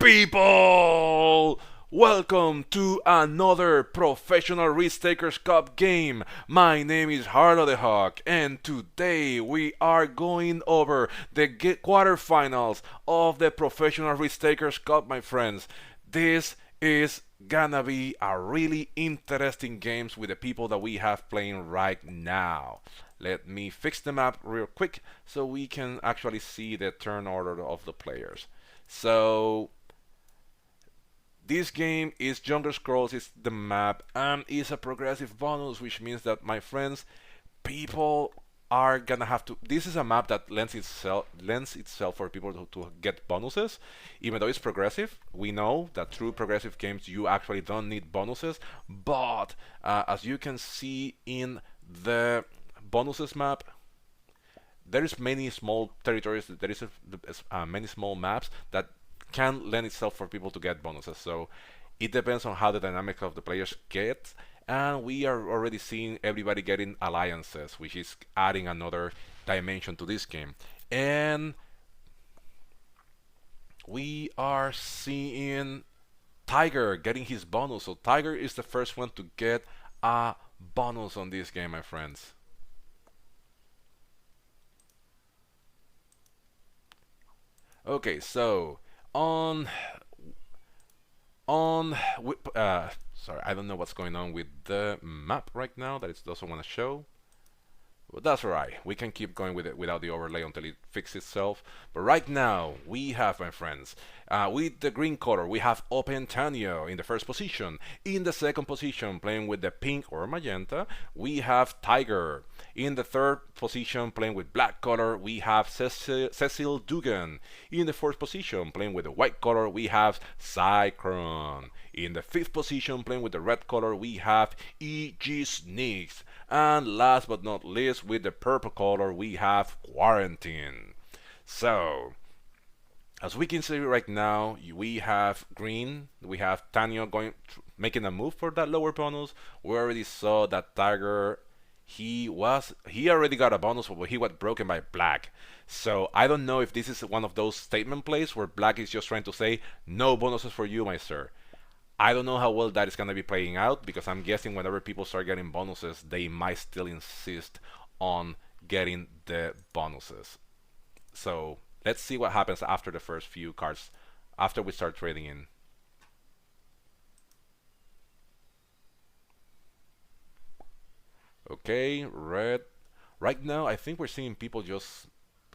People! Welcome to another Professional Risk Takers Cup game. My name is Harlow the Hawk, and today we are going over the quarterfinals of the Professional Risk Takers Cup, my friends. This is gonna be a really interesting games with the people that we have playing right now. Let me fix the map real quick so we can actually see the turn order of the players. So this game is Jungle Scrolls, is the map, and is a progressive bonus, which means that, my friends, people are gonna have to. This is a map that lends itself for people to get bonuses, even though it's progressive. We know that through progressive games you actually don't need bonuses, but as you can see in the bonuses map, there is many small territories. There is many small maps that can lend itself for people to get bonuses. So it depends on how the dynamic of the players get, and we are already seeing everybody getting alliances, which is adding another dimension to this game. And we are seeing Tiger getting his bonus. So Tiger is the first one to get a bonus on this game, my friends. Okay, so on on sorry, I don't know what's going on with the map right now that it doesn't want to show. But that's alright. We can keep going with it without the overlay until it fixes itself. But right now, we have, my friends, with the green color, we have Open Tanyo in the first position. In the second position, playing with the pink or magenta, we have Tiger. In the third position, playing with black color, we have Cecil Dugan. In the fourth position, playing with the white color, we have Cyclone. In the fifth position, playing with the red color, we have E.G. Sneaks. And last but not least, with the purple color, we have Quarantine. So, as we can see right now, we have green, we have Tanyo making a move for that lower bonus. We already saw that Tiger, he already got a bonus, but he was broken by black. So I don't know if this is one of those statement plays where black is just trying to say, no bonuses for you, my sir. I don't know how well that is going to be playing out, because I'm guessing whenever people start getting bonuses, they might still insist on getting the bonuses. So let's see what happens after the first few cards, after we start trading in. Okay, red. Right now, I think we're seeing people just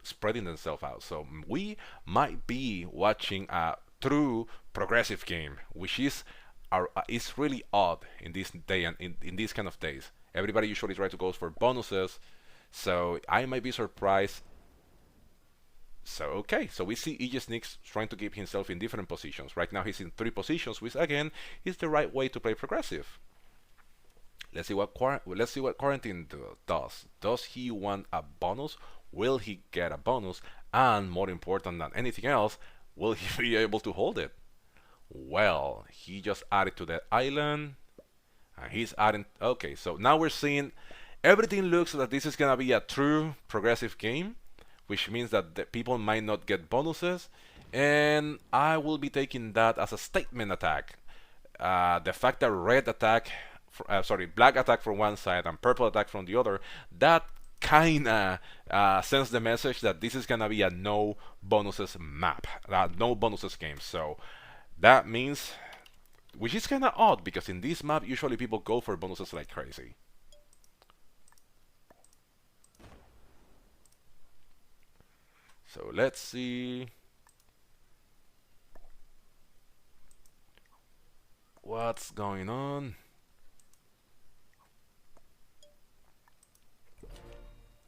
spreading themselves out. So we might be watching a true progressive game, which is really odd in this day and in these kind of days. Everybody usually tries to go for bonuses, so I might be surprised. So okay, so we see E.J. Sneaks trying to keep himself in different positions. Right now he's in 3 positions, which again is the right way to play progressive. Let's see what Quarantine does. Does he want a bonus? Will he get a bonus? And more important than anything else, will he be able to hold it? Well, he just added to the island, and he's adding. Okay, so now we're seeing everything looks that this is gonna be a true progressive game, which means that the people might not get bonuses, and I will be taking that as a statement attack. The fact that black attack from one side and purple attack from the other, that kinda sends the message that this is gonna be a no bonuses map, no bonuses game. So that means, which is kinda odd, because in this map usually people go for bonuses like crazy. So let's see what's going on.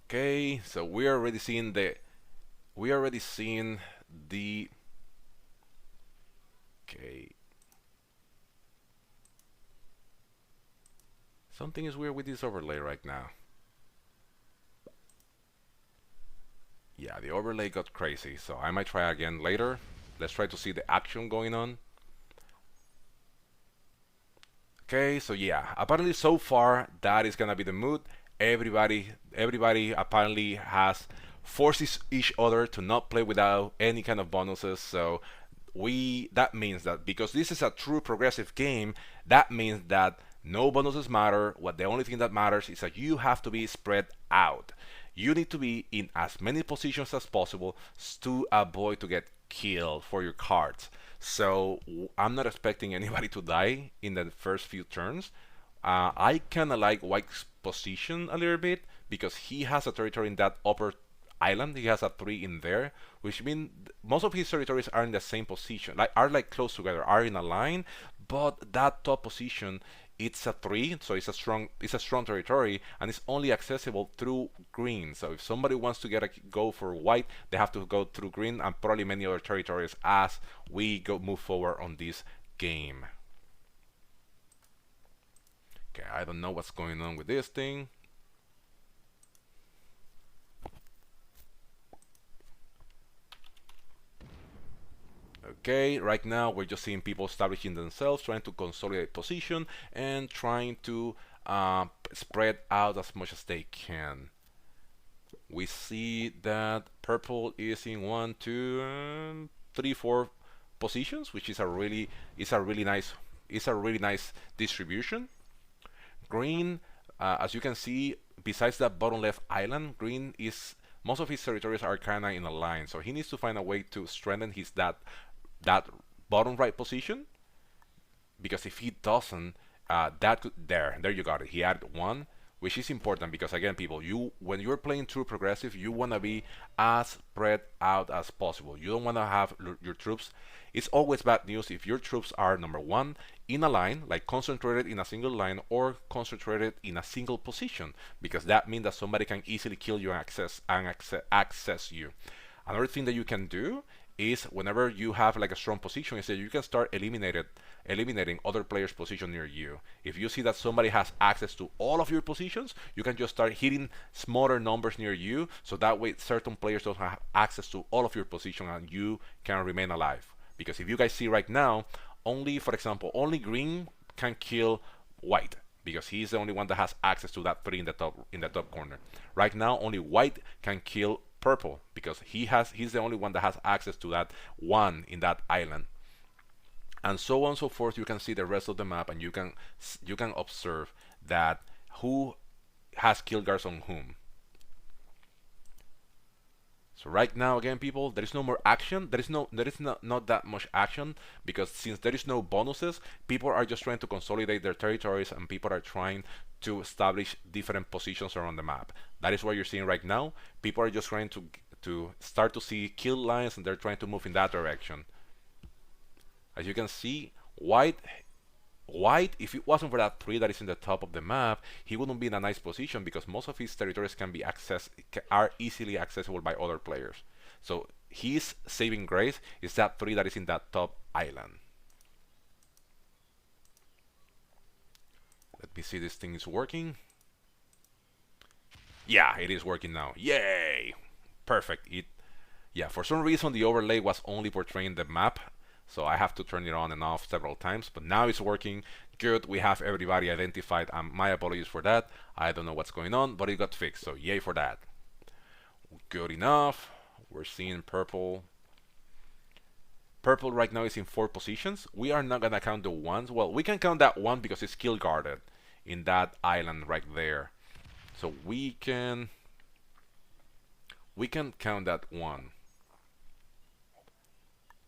Okay, so we're already seeing the okay. Something is weird with this overlay right now. Yeah, the overlay got crazy, so I might try again later. Let's try to see the action going on. Okay, so yeah, apparently so far that is gonna be the mood. Everybody apparently has forces each other to not play without any kind of bonuses. So we that means that because this is a true progressive game, that means that no bonuses matter. What the only thing that matters is that you have to be spread out. You need to be in as many positions as possible to avoid to get killed for your cards. So I'm not expecting anybody to die in the first few turns. I kind of like White's position a little bit because he has a territory in that upper island. He has a 3 in there, which means most of his territories are in the same position, like are like close together, are in a line. But that top position, it's a 3, so it's a strong territory, and it's only accessible through green. So if somebody wants to get a go for white, they have to go through green and probably many other territories as we go move forward on this game. Okay, I don't know what's going on with this thing. Okay, right now we're just seeing people establishing themselves, trying to consolidate position and trying to spread out as much as they can. We see that purple is in 1, 2, 3, 4 positions, which is a really nice distribution. Green, as you can see, besides that bottom left island, green is most of his territories are kind of in a line, so he needs to find a way to strengthen his that bottom right position, because if he doesn't, that could there you got it. He added 1, which is important because again, people, you when you're playing true progressive, you want to be as spread out as possible. You don't want to have your troops. It's always bad news if your troops are number 1 in a line, like concentrated in a single line or concentrated in a single position, because that means that somebody can easily kill you and access you. Another thing that you can do is whenever you have like a strong position is that you can start eliminating other players' position near you. If you see that somebody has access to all of your positions, you can just start hitting smaller numbers near you, so that way certain players don't have access to all of your position and you can remain alive. Because if you guys see right now, only, for example, only green can kill white because he's the only one that has access to that 3 in the top corner. Right now, only white can kill purple because he's the only one that has access to that 1 in that island, and so on and so forth. You can see the rest of the map, and you can observe that who has kill guards on whom. So right now, again, people, there is no more action. There is not that much action because since there is no bonuses, people are just trying to consolidate their territories and people are trying to establish different positions around the map. That is what you're seeing right now. People are just trying to start to see kill lines and they're trying to move in that direction. As you can see, White, if it wasn't for that 3 that is in the top of the map, he wouldn't be in a nice position because most of his territories are easily accessible by other players. So his saving grace is that 3 that is in that top island. Let me see this thing is working. Yeah, it is working now. Yay! Perfect. Yeah, for some reason the overlay was only portraying the map, so I have to turn it on and off several times, but now it's working good. We have everybody identified. My apologies for that. I don't know what's going on, but it got fixed, so yay for that. Good enough. We're seeing purple. Purple right now is in 4 positions. We are not gonna count the ones. Well, we can count that 1 because it's kill guarded in that island right there. So we can count that 1.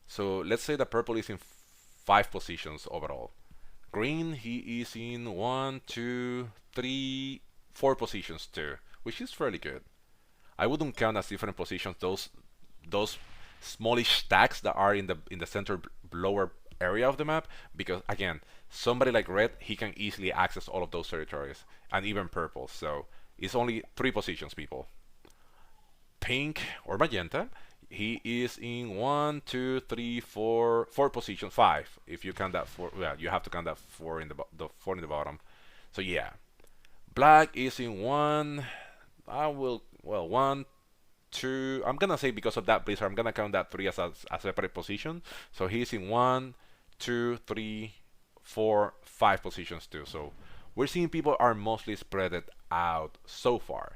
So let's say that purple is in 5 positions overall. Green, he is in 1, 2, 3, 4 positions too, which is fairly good. I wouldn't count as different positions those smallish stacks that are in the center lower area of the map, because again, somebody like red, he can easily access all of those territories, and even purple. So it's only 3 positions, people. Pink or magenta, he is in 1, 2, 3, 4 positions, 5 if you count that 4. Well, you have to count that 4 in the 4 in the bottom. So yeah, black is in 1. 1, 2. I'm gonna say because of that blizzard, I'm gonna count that 3 as a separate position. So he's in 1, 2, 3, 4, 5 positions too. So we're seeing people are mostly spread out so far.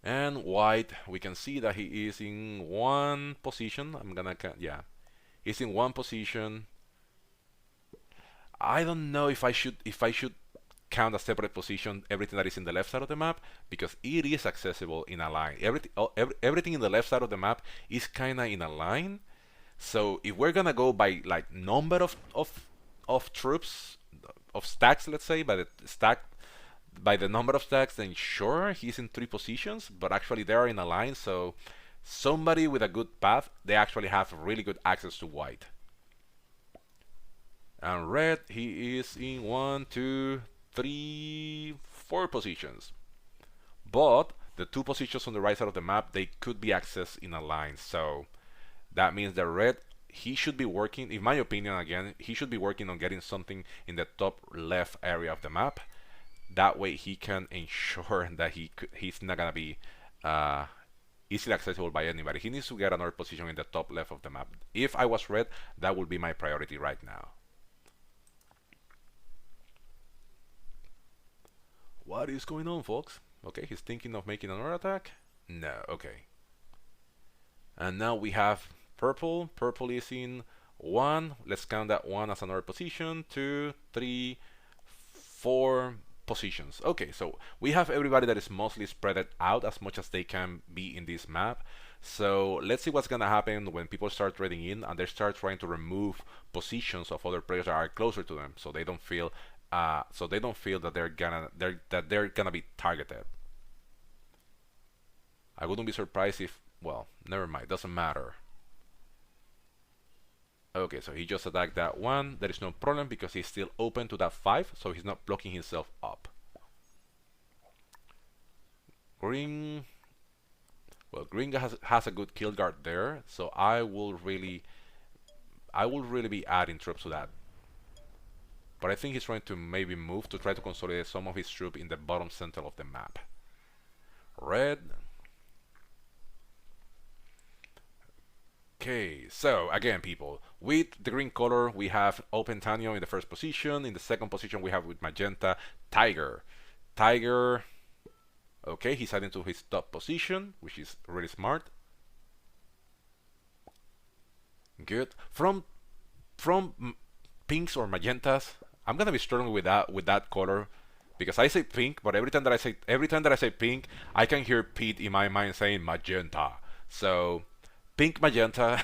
And white, we can see that he is in one position. Yeah, he's in one position. I don't know if I should count a separate position everything that is in the left side of the map because it is accessible in a line. Everything in the left side of the map is kind of in a line. So if we're gonna go by like number of troops of stacks, let's say by the number of stacks, then sure he's in three positions, but actually they are in a line. So somebody with a good path, they actually have really good access to white. And red, he is in one, two, three, four positions. But the two positions on the right side of the map, they could be accessed in a line. So that means that red, he should be working, in my opinion, again, he should be working on getting something in the top left area of the map. That way he can ensure that he's not gonna be easily accessible by anybody. He needs to get another position in the top left of the map. If I was red, that would be my priority right now. What is going on, folks? Okay, he's thinking of making another attack. No, okay. And now we have purple. Purple is in one. Let's count that one as another position. Two, three, four positions. Okay, so we have everybody that is mostly spread out as much as they can be in this map. So let's see what's gonna happen when people start trading in and they start trying to remove positions of other players that are closer to them, so they don't feel that they're gonna be targeted. I wouldn't be surprised if, well, never mind, doesn't matter. Okay, so he just attacked that one. There is no problem because he's still open to that 5, so he's not blocking himself up. Green, well, green has a good kill guard there, so I will really be adding troops to that. But I think he's trying to maybe move to try to consolidate some of his troops in the bottom center of the map. Red. Okay, so again, people, with the green color, we have Open Tanyo in the first position. In the second position, we have with magenta, Tiger. Tiger, okay, he's heading to his top position, which is really smart. Good. From pinks or magentas, I'm gonna be struggling with that color because I say pink, but every time that I say pink, I can hear Pete in my mind saying magenta. So pink magenta.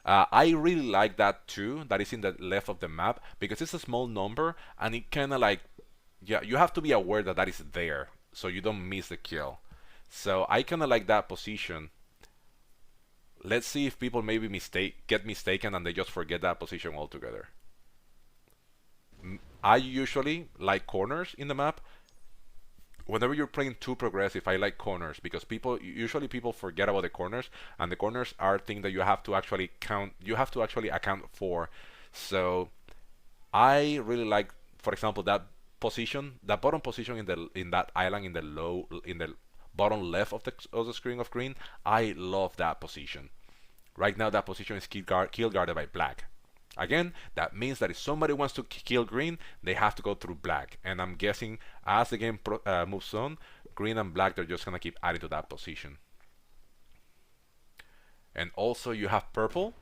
I really like that too. That is in the left of the map because it's a small number and it kind of like, yeah, you have to be aware that that is there so you don't miss the kill. So I kind of like that position. Let's see if people maybe get mistaken and they just forget that position altogether. I usually like corners in the map. Whenever you're playing too progressive, I like corners because people forget about the corners, and the corners are things that you have to actually count. You have to actually account for. So I really like, for example, that bottom position in that island in the bottom left of the screen of green. I love that position. Right now, that position is kill guarded by black. Again, that means that if somebody wants to kill green, they have to go through black. And I'm guessing as the game moves on, green and black, they're just going to keep adding to that position. And also you have purple.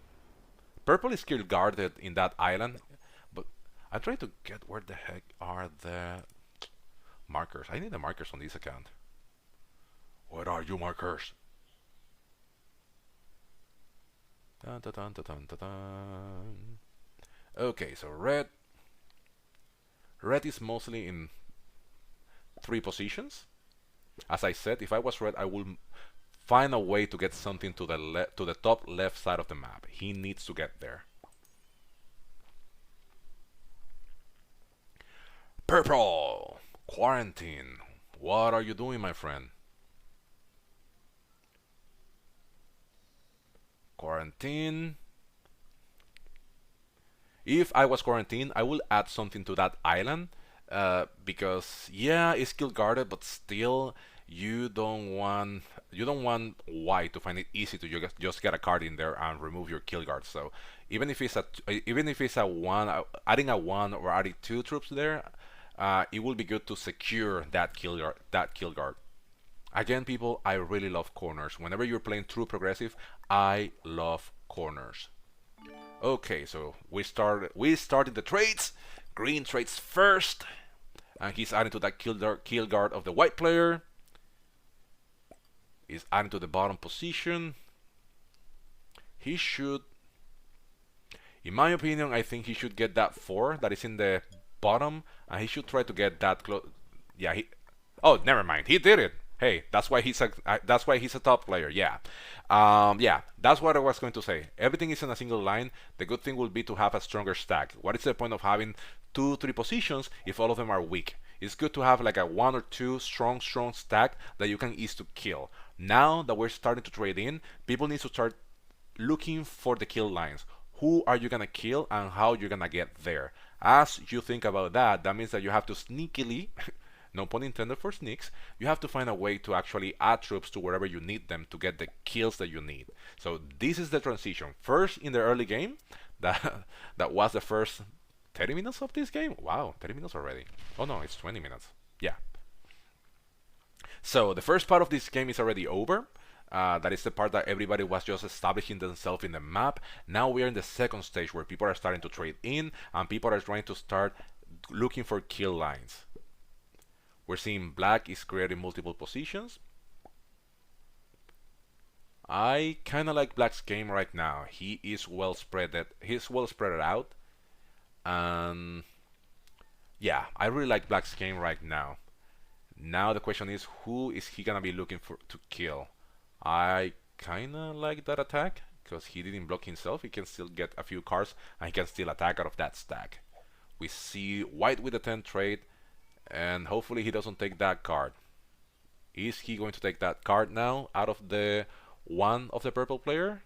Purple is still guarded in that island. But I'm trying to get where the heck are the markers. I need the markers on this account. Where are you, markers? Dun, dun, dun, dun, dun, dun, dun. Okay, so red is mostly in three positions. As I said, if I was red, I would find a way to get something to the top left side of the map. He needs to get there. Purple! Quarantine. What are you doing, my friend? Quarantine. If I was quarantined, I will add something to that island because yeah, it's still guarded, but still you don't want white to find it easy to just get a card in there and remove your kill guard. So even if it's a one, adding a one or adding two troops there, it will be good to secure that kill guard. Again, people, I really love corners. Whenever you're playing true progressive, I love corners. Okay, so we started the trades. Green trades first, and he's adding to that kill guard of the white player. He's adding to the bottom position. He should, in my opinion, I think he should get that 4 that is in the bottom, and he should try to get that close. Yeah, he. Oh, never mind. He did it. Hey, that's why he's a top player. Yeah, yeah. That's what I was going to say. Everything is in a single line. The good thing will be to have a stronger stack. What is the point of having 2, 3 positions if all of them are weak? It's good to have like a 1 or 2 strong stack that you can ease to kill. Now that we're starting to trade in, people need to start looking for the kill lines. Who are you gonna kill and how you're gonna get there? As you think about that, that means that you have to sneakily, no pun intended for sneaks, you have to find a way to actually add troops to wherever you need them to get the kills that you need. So this is the transition. First in the early game, that that was the first 30 minutes of this game. Wow, 30 minutes already. Oh no, it's 20 minutes. Yeah. So the first part of this game is already over. That is the part that everybody was just establishing themselves in the map. Now we are in the second stage where people are starting to trade in and people are trying to start looking for kill lines. We're seeing black is creating multiple positions. I kind of like black's game right now. He is well spread. He's well spread out, and yeah, I really like black's game right now. Now the question is, who is he gonna be looking for to kill? I kinda like that attack because he didn't block himself. He can still get a few cards and he can still attack out of that stack. We see white with the 10 trade, and hopefully he doesn't take that card. Is he going to take that card now out of the one of the purple player?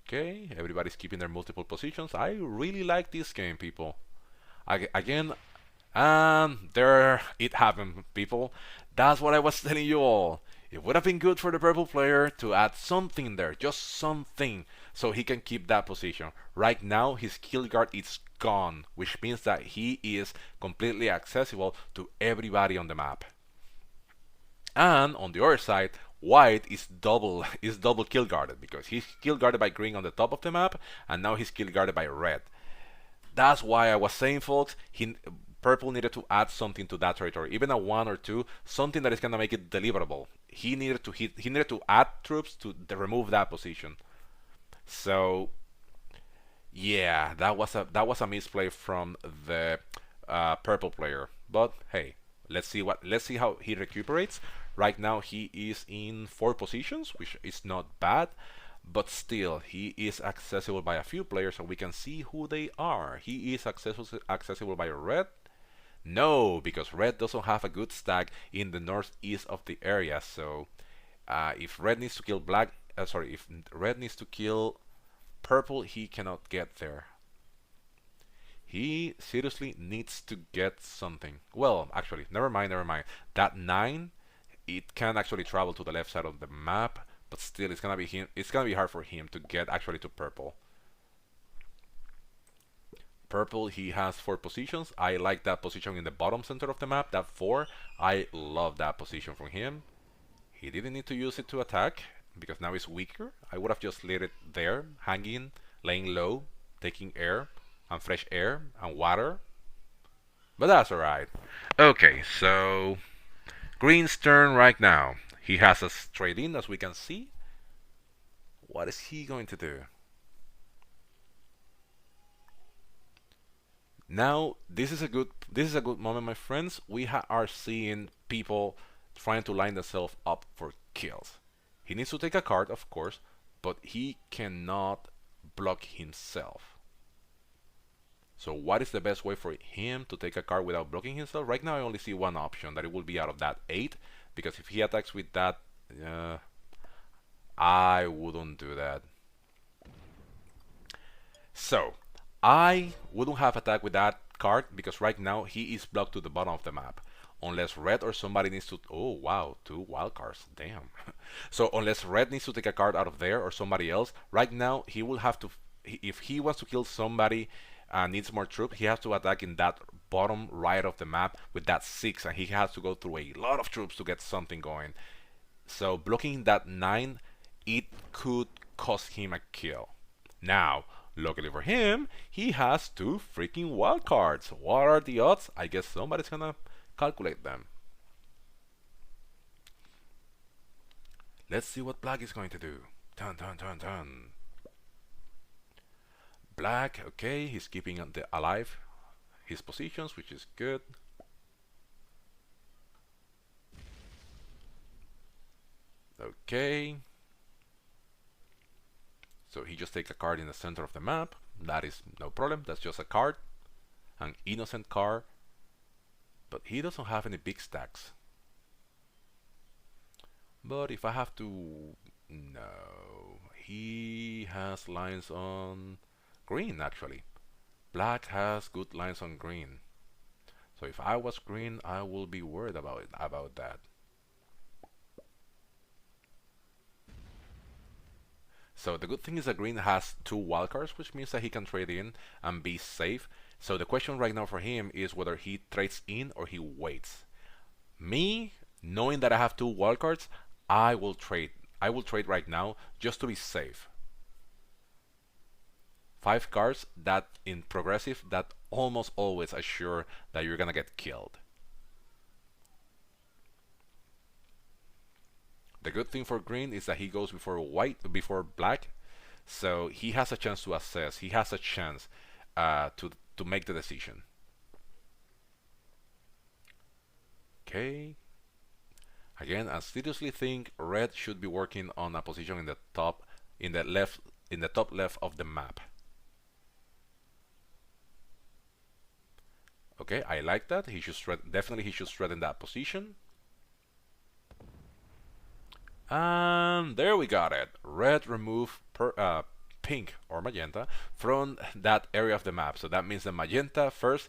Okay, everybody's keeping their multiple positions. I really like this game, people. Again, and there it happened, people. That's what I was telling you all. It would have been good for the purple player to add something there, just something, so he can keep that position. Right now, his kill guard is gone, which means that he is completely accessible to everybody on the map. And on the other side, white is double kill guarded because he's kill guarded by green on the top of the map, and now he's kill guarded by red. That's why I was saying, folks, purple needed to add something to that territory, even a 1 or 2, something that is gonna make it deliverable. He needed to add troops to remove that position. So yeah, that was a misplay from the purple player. But hey, let's see how he recuperates. Right now he is in 4 positions, which is not bad. But still, he is accessible by a few players, so we can see who they are. He is accessible by red. No, because red doesn't have a good stack in the northeast of the area. So if red needs to kill black, if red needs to kill purple, he cannot get there. He seriously needs to get something. Well, actually, never mind, never mind. That 9, it can actually travel to the left side of the map, but still, it's gonna be him. It's gonna be hard for him to get actually to purple. Purple, he has 4 positions. I like that position in the bottom center of the map. That 4, I love that position from him. He didn't need to use it to attack because now it's weaker. I would have just let it there, hanging, laying low, taking air and fresh air and water. But that's alright. Okay, so green's turn right now. He has us straight in, as we can see. What is he going to do? Now, this is a good moment, my friends. We are seeing people trying to line themselves up for kills. He needs to take a card, of course, but he cannot block himself. So what is the best way for him to take a card without blocking himself? Right now I only see one option, that it will be out of that 8, because if he attacks with that, I wouldn't do that. So I wouldn't have attacked with that card because right now he is blocked to the bottom of the map. Unless red or somebody needs to... Oh, wow, 2 wild cards. Damn. So unless red needs to take a card out of there or somebody else, right now he will have to... If he wants to kill somebody and needs more troops, he has to attack in that bottom right of the map with that 6, and he has to go through a lot of troops to get something going. So blocking that 9, it could cost him a kill. Now, luckily for him, he has 2 freaking wild cards. What are the odds? I guess somebody's gonna calculate them. Let's see what black is going to do. Dun dun dun dun. Black, okay, he's keeping alive his positions, which is good. Okay. So he just takes a card in the center of the map. That is no problem. That's just a card. An innocent card. But he doesn't have any big stacks. But if I have to... No. He has lines on green, actually. Black has good lines on green. So if I was green, I will be worried about that. So the good thing is that green has 2 wildcards, which means that he can trade in and be safe. So the question right now for him is whether he trades in or he waits. Me, knowing that I have 2 wildcards, I will trade. I will trade right now just to be safe. 5 cards that in progressive that almost always assure that you're gonna get killed. The good thing for green is that he goes before black, so he has a chance to assess. He has a chance to make the decision. Okay. Again, I seriously think red should be working on a position in the top, in the top left of the map. Okay, I like that. He should definitely he should strengthen that position. And there we got it. Red remove pink or magenta from that area of the map. So that means that magenta first,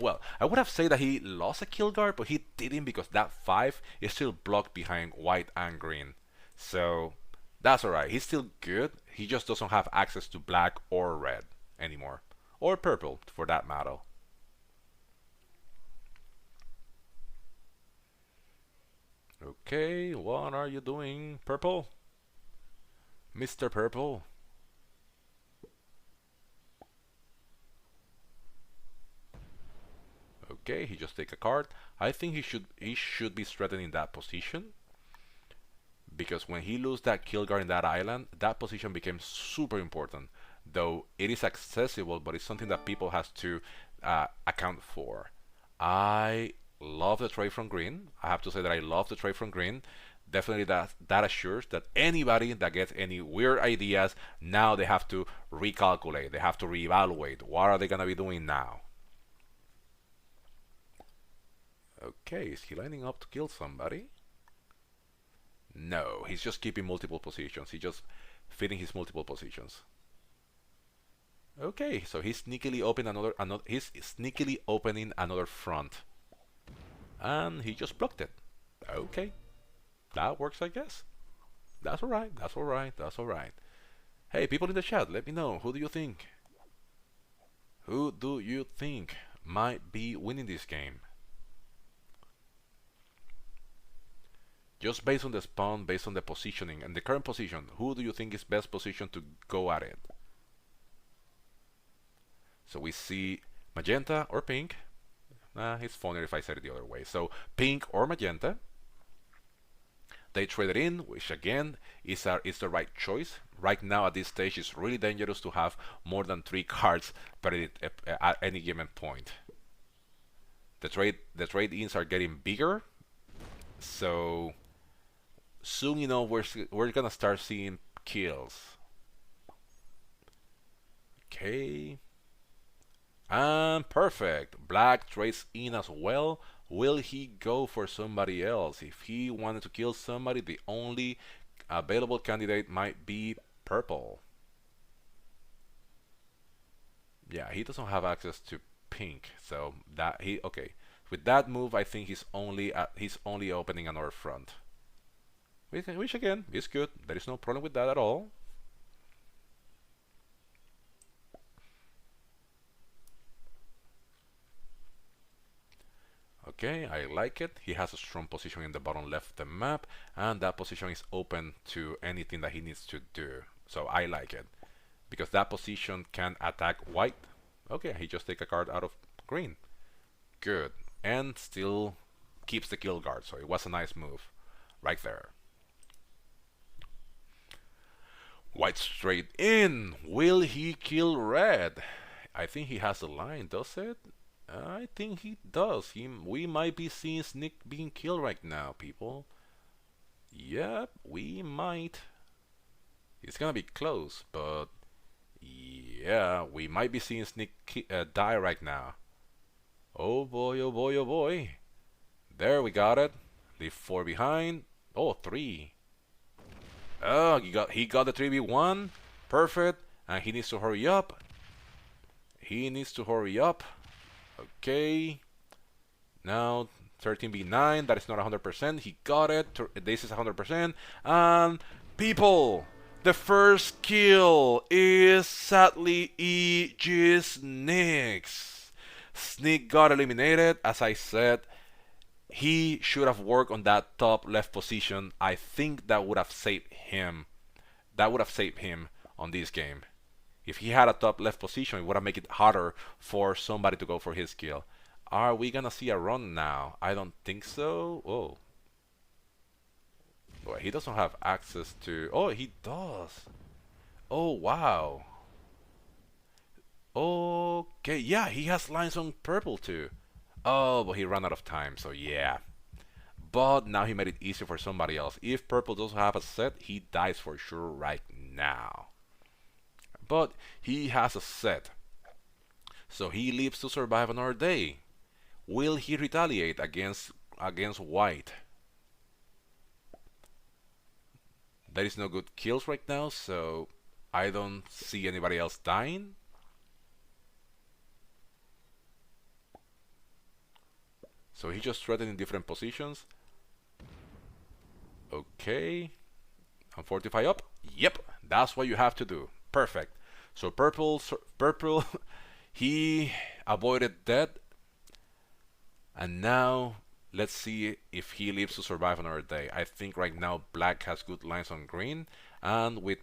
well, I would have said that he lost a kill guard, but he didn't because that 5 is still blocked behind white and green. So that's alright. He's still good. He just doesn't have access to black or red anymore. Or purple for that matter. Okay, what are you doing, Purple? Mr. Purple? Okay, he just takes a card. I think he should be strengthening that position because when he loses that kill guard in that island, that position became super important. Though it is accessible, but it's something that people has to account for. I love the trade from green. I have to say that I love the trade from green. Definitely that assures that anybody that gets any weird ideas, now they have to recalculate. They have to reevaluate. What are they going to be doing now? Okay, is he lining up to kill somebody? No, he's just keeping multiple positions. He's just fitting his multiple positions. Okay, so he's sneakily opening another front. And he just blocked it. Okay. That works, I guess. That's alright, that's alright, that's alright. Hey, people in the chat, let me know. Who do you think? Who do you think might be winning this game? Just based on the spawn, based on the positioning, and the current position, who do you think is best positioned to go at it? So we see magenta or pink. It's funnier if I said it the other way. So pink or magenta. They traded in, which again is the right choice. Right now at this stage, it's really dangerous to have more than 3 cards at any given point. The trade-ins are getting bigger, so soon we're gonna start seeing kills. Okay. And perfect. Black trades in as well. Will he go for somebody else? If he wanted to kill somebody, the only available candidate might be purple. Yeah, he doesn't have access to pink, so okay. With that move, I think he's only opening another front, which again is good. There is no problem with that at all. Okay, I like it. He has a strong position in the bottom left of the map, and that position is open to anything that he needs to do. So I like it because that position can attack white. Okay, he just take a card out of green. Good. And still keeps the kill guard, so it was a nice move right there. White straight in. Will he kill red? I think he has a line, does it? I think he does. We might be seeing Snick being killed right now, people. Yep, we might. It's gonna be close, but yeah, we might be seeing Snick die right now. Oh boy, oh boy, oh boy. There we got it. Leave 4 behind. Oh, 3. Oh, he got the 3v1. Perfect. And he needs to hurry up. He needs to hurry up. Okay. Now 13v9. That is not 100%. He got it. This is 100%. And people, the first kill is sadly E.G. Snicks. Snick got eliminated. As I said, he should have worked on that top left position. I think that would have saved him. That would have saved him on this game. If he had a top left position, it would have made it harder for somebody to go for his kill. Are we gonna see a run now? I don't think so. Oh. Boy, he doesn't have access to... Oh, he does. Oh, wow. Okay, yeah, he has lines on purple too. Oh, but he ran out of time, so yeah. But now he made it easier for somebody else. If purple doesn't have a set, he dies for sure right now. But he has a set, so he lives to survive another day. Will he retaliate against white? There is no good kills right now, so I don't see anybody else dying. So he just threatened in different positions. Okay. And fortify up. Yep, that's what you have to do. Perfect. So purple, he avoided death. And now let's see if he lives to survive another day. I think right now black has good lines on green, and with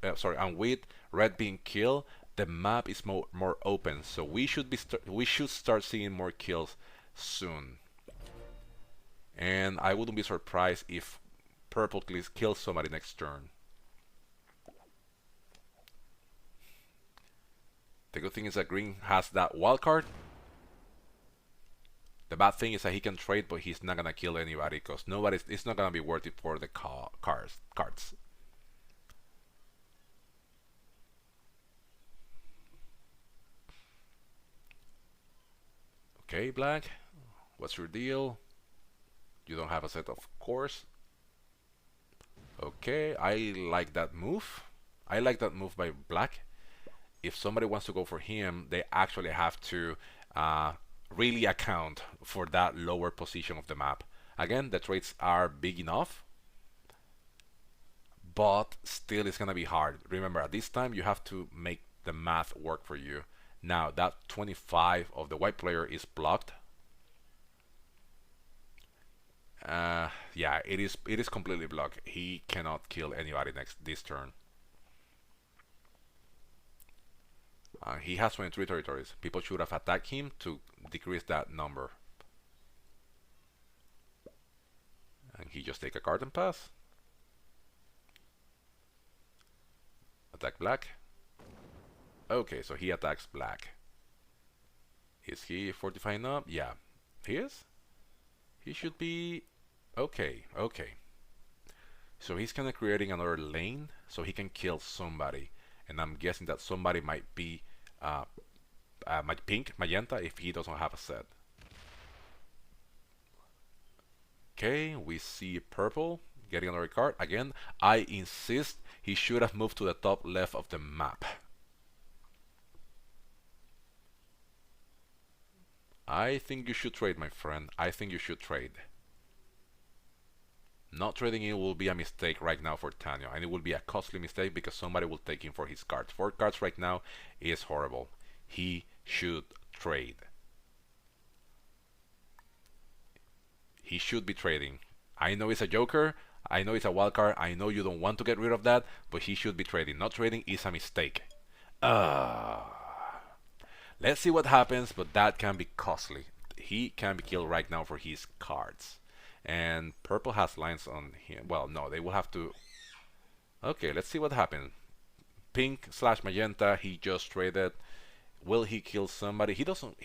and with red being killed, the map is more open. So we should start seeing more kills soon. And I wouldn't be surprised if purple kills somebody next turn. The good thing is that green has that wild card. The bad thing is that he can trade, but he's not gonna kill anybody because it's not gonna be worth it for the cards. Okay, black, what's your deal? You don't have a set, of course. Okay, I like that move. I like that move by black. If somebody wants to go for him, they actually have to really account for that lower position of the map. Again, the trades are big enough, but still it's gonna be hard. Remember, at this time you have to make the math work for you. Now that 25 of the white player is blocked. Yeah, it is completely blocked. He cannot kill anybody this turn. He has 23 territories. People should have attacked him to decrease that number. And he just take a card and pass. Attack black. Okay, so he attacks black. Is he fortifying up? Yeah, he is. He should be okay. Okay. So he's kind of creating another lane so he can kill somebody, and I'm guessing that somebody might be magenta if he doesn't have a set. Okay, we see purple getting another card. Again, I insist he should have moved to the top left of the map. I think you should trade, my friend. I think you should trade. Not trading in will be a mistake right now for Tanya, and it will be a costly mistake because somebody will take him for his cards. 4 cards right now is horrible. He should trade. He should be trading. I know it's a joker. I know it's a wild card. I know you don't want to get rid of that, but he should be trading. Not trading is a mistake. Uh, let's see what happens, but that can be costly. He can be killed right now for his cards. And purple has lines on him. Well, no, they will have to. Okay, let's see what happens. Pink slash magenta, he just traded. Will he kill somebody? He doesn't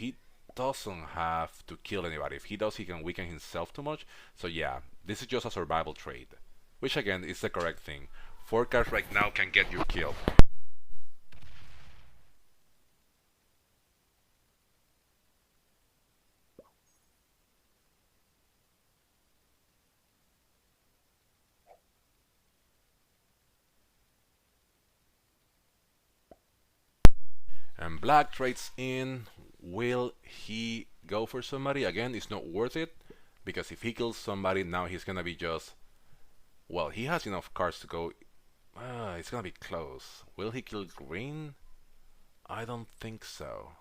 have to kill anybody. If he does, he can weaken himself too much. So yeah, this is just a survival trade, which again is the correct thing. Four cards right now can get you killed. And black trades in. Will he go for somebody? Again, it's not worth it because if he kills somebody, now he's gonna be just. Well, he has enough cards to go. It's gonna be close. Will he kill green? I don't think so.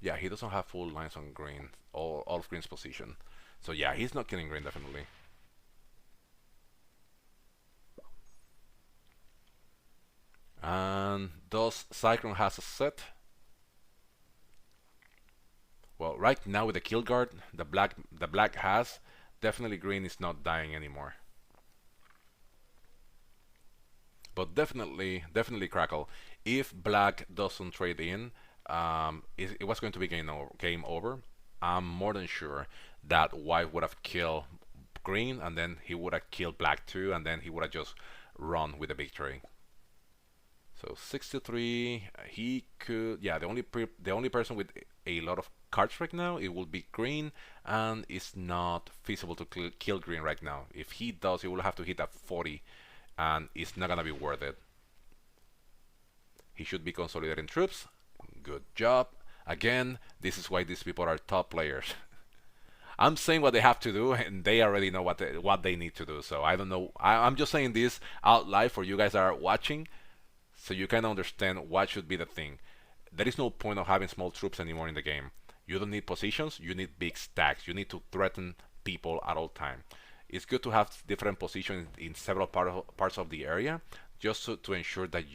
Yeah, he doesn't have full lines on green, all of green's position. So yeah, he's not killing green definitely. And does Cyclone has a set? Well, right now with the kill guard, the black has, definitely green is not dying anymore. But definitely crackle. If black doesn't trade in, it was going to be game over. I'm more than sure that white would have killed green, and then he would have killed black too, and then he would have just run with the victory. So 63, he could, yeah, the only person with a lot of cards right now, it will be green, and it's not feasible to kill green right now. If he does, he will have to hit a 40, and it's not gonna be worth it. He should be consolidating troops. Good job. Again, this is why these people are top players. I'm saying what they have to do, and they already know what they need to do. So I don't know. I'm just saying this out live for you guys that are watching, so you can understand what should be the thing. There is no point of having small troops anymore in the game. You don't need positions, you need big stacks. You need to threaten people at all time. It's good to have different positions in several parts of the area, just to ensure that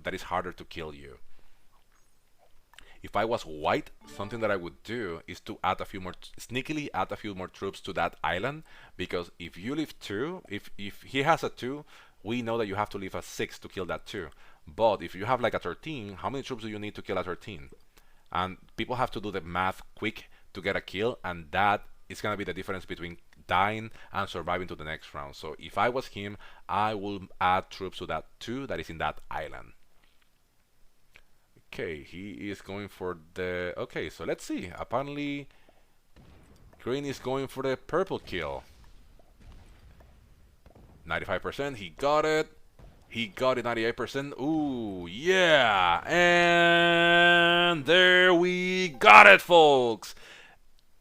that it's harder to kill you. If I was white, something that I would do is to sneakily add a few more troops to that island, because if you leave two, if he has a two, we know that you have to leave a six to kill that two. But if you have like a 13, how many troops do you need to kill a 13? And people have to do the math quick to get a kill, and that is gonna be the difference between dying and surviving to the next round. So if I was him, I will add troops to that two that is in that island. Okay, he is going for the. Okay, so let's see. Apparently, green is going for the purple kill. 95%, he got it. He got it 98%. Ooh, yeah. And there we got it, folks.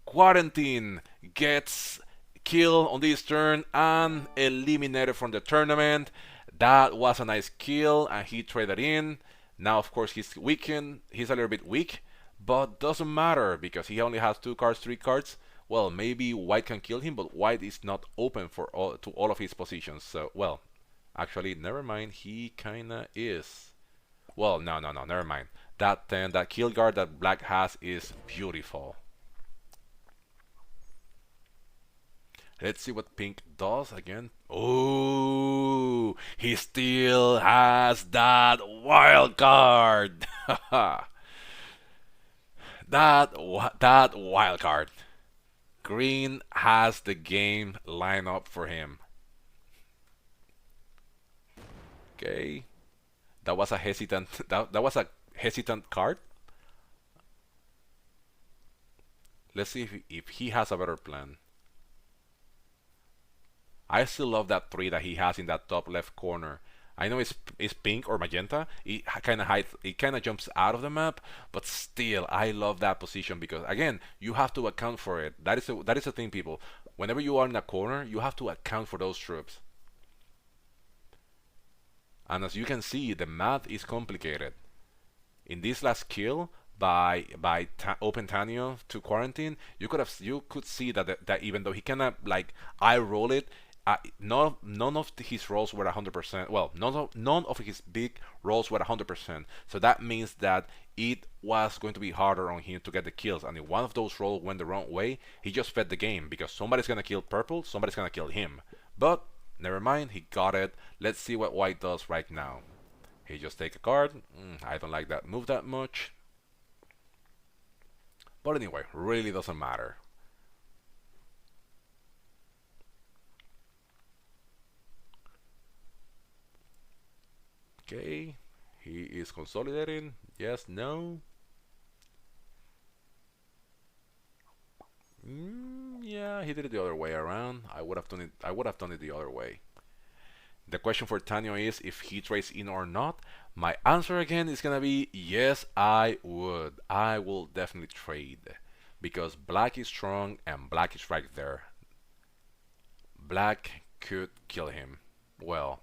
Quarantine gets killed on this turn and eliminated from the tournament. That was a nice kill, and he traded in. Now, of course, he's weakened. He's a little bit weak, but doesn't matter because he only has 2 cards, 3 cards. Well, maybe white can kill him, but white is not open to all of his positions. So, well, actually, never mind. He kinda is. Well, no, never mind. That kill guard that black has is beautiful. Let's see what pink does again. Oh, he still has that wild card. that wild card. Green has the game line up for him. Okay, that was a hesitant. That was a hesitant card. Let's see if he has a better plan. I still love that 3 that he has in that top left corner. I know it's pink or magenta. It kind of hides. It kind of jumps out of the map, but still, I love that position because again, you have to account for it. That is the thing, people. Whenever you are in a corner, you have to account for those troops. And as you can see, the math is complicated. In this last kill, by Open Tanio to quarantine, you could see that that even though he cannot like eye roll it, none of his rolls were 100%. Well, none of his big rolls were 100%. So that means that it was going to be harder on him to get the kills. And if one of those rolls went the wrong way, he just fed the game because somebody's gonna kill purple, somebody's gonna kill him. But never mind, he got it. Let's see what white does right now. He just take a card. I don't like that move that much. But anyway, really doesn't matter. Okay, he is consolidating. Yes, no. Yeah, he did it the other way around. I would have done it. I would have done it the other way. The question for Tanyo is if he trades in or not. My answer again is gonna be yes, I would. I will definitely trade because black is strong and black is right there. Black could kill him. Well,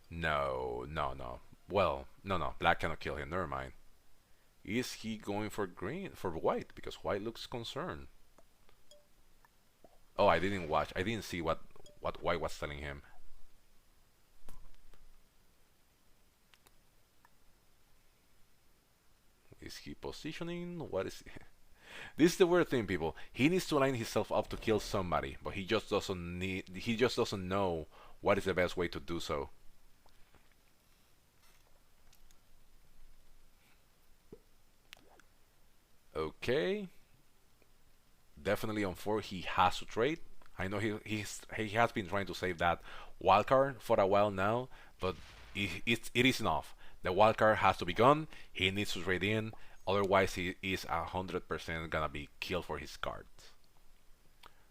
no, no, no. Well, no, no. Black cannot kill him. Never mind. Is he going for green for white? Because white looks concerned. Oh, I didn't watch. I didn't see what white was telling him. Is he positioning? What is? This is the weird thing, people. He needs to line himself up to kill somebody, but he just doesn't need. He just doesn't know what is the best way to do so. Okay, definitely on four. He has to trade. I know he has been trying to save that wild card for a while now, but it is enough. The wild card has to be gone. He needs to trade in, otherwise he is 100% gonna be killed for his cards.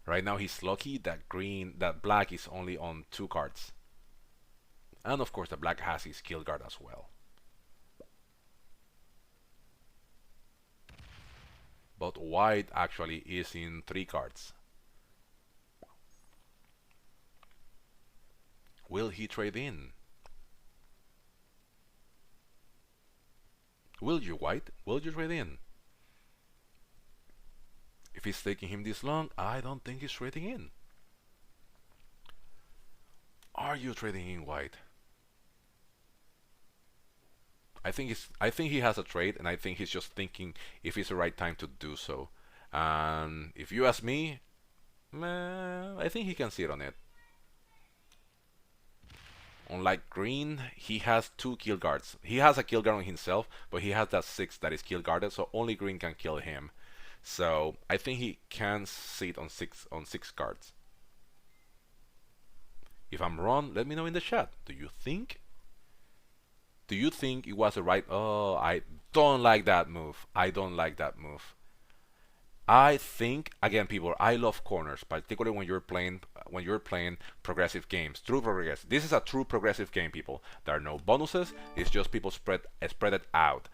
Right now he's lucky that black is only on two cards, and of course the black has his kill guard as well. But white actually is in three cards. Will he trade in? Will you, white? Will you trade in? If it's taking him this long, I don't think he's trading in. Are you trading in, white? I think he has a trade, and I think he's just thinking if it's the right time to do so. And if you ask me, I think he can sit on it. Unlike green, he has two kill guards. He has a kill guard on himself, but he has that six that is kill guarded, so only green can kill him. So I think he can sit on six cards. If I'm wrong, let me know in the chat. Do you think it was the right? Oh, I don't like that move. I don't like that move. I think again, people. I love corners, particularly when you're playing progressive games. True progressive. This is a true progressive game, people. There are no bonuses. It's just people spread it out.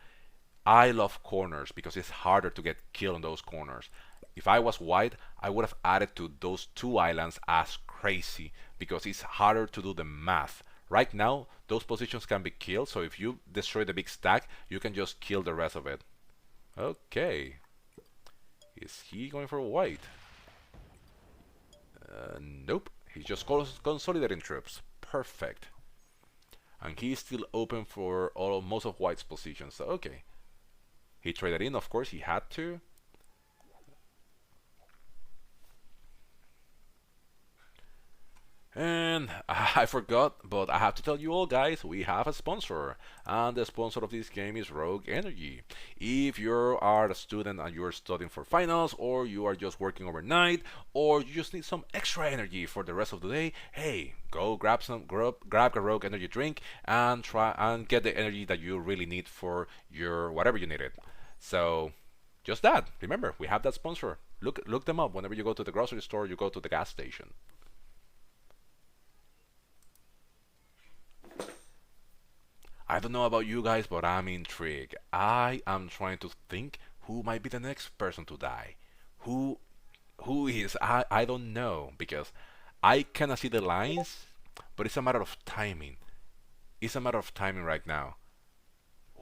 I love corners because it's harder to get killed on those corners. If I was white, I would have added to those two islands as crazy because it's harder to do the math. Right now, those positions can be killed, so if you destroy the big stack, you can just kill the rest of it. Okay. Is he going for white? Nope. He's just consolidating troops. Perfect. And he's still open for most of white's positions. So, okay. He traded in, of course, he had to. And I forgot, but I have to tell you all, guys, we have a sponsor. And the sponsor of this game is Rogue Energy. If you are a student and you're studying for finals, or you are just working overnight, or you just need some extra energy for the rest of the day, hey, go grab a Rogue Energy drink and try and get the energy that you really need for your whatever you need it. So, just that. Remember, we have that sponsor. Look them up whenever you go to the grocery store, you go to the gas station. I don't know about you guys, but I'm intrigued. I am trying to think who might be the next person to die. Who who is? I don't know because I cannot see the lines, but it's a matter of timing. It's a matter of timing right now.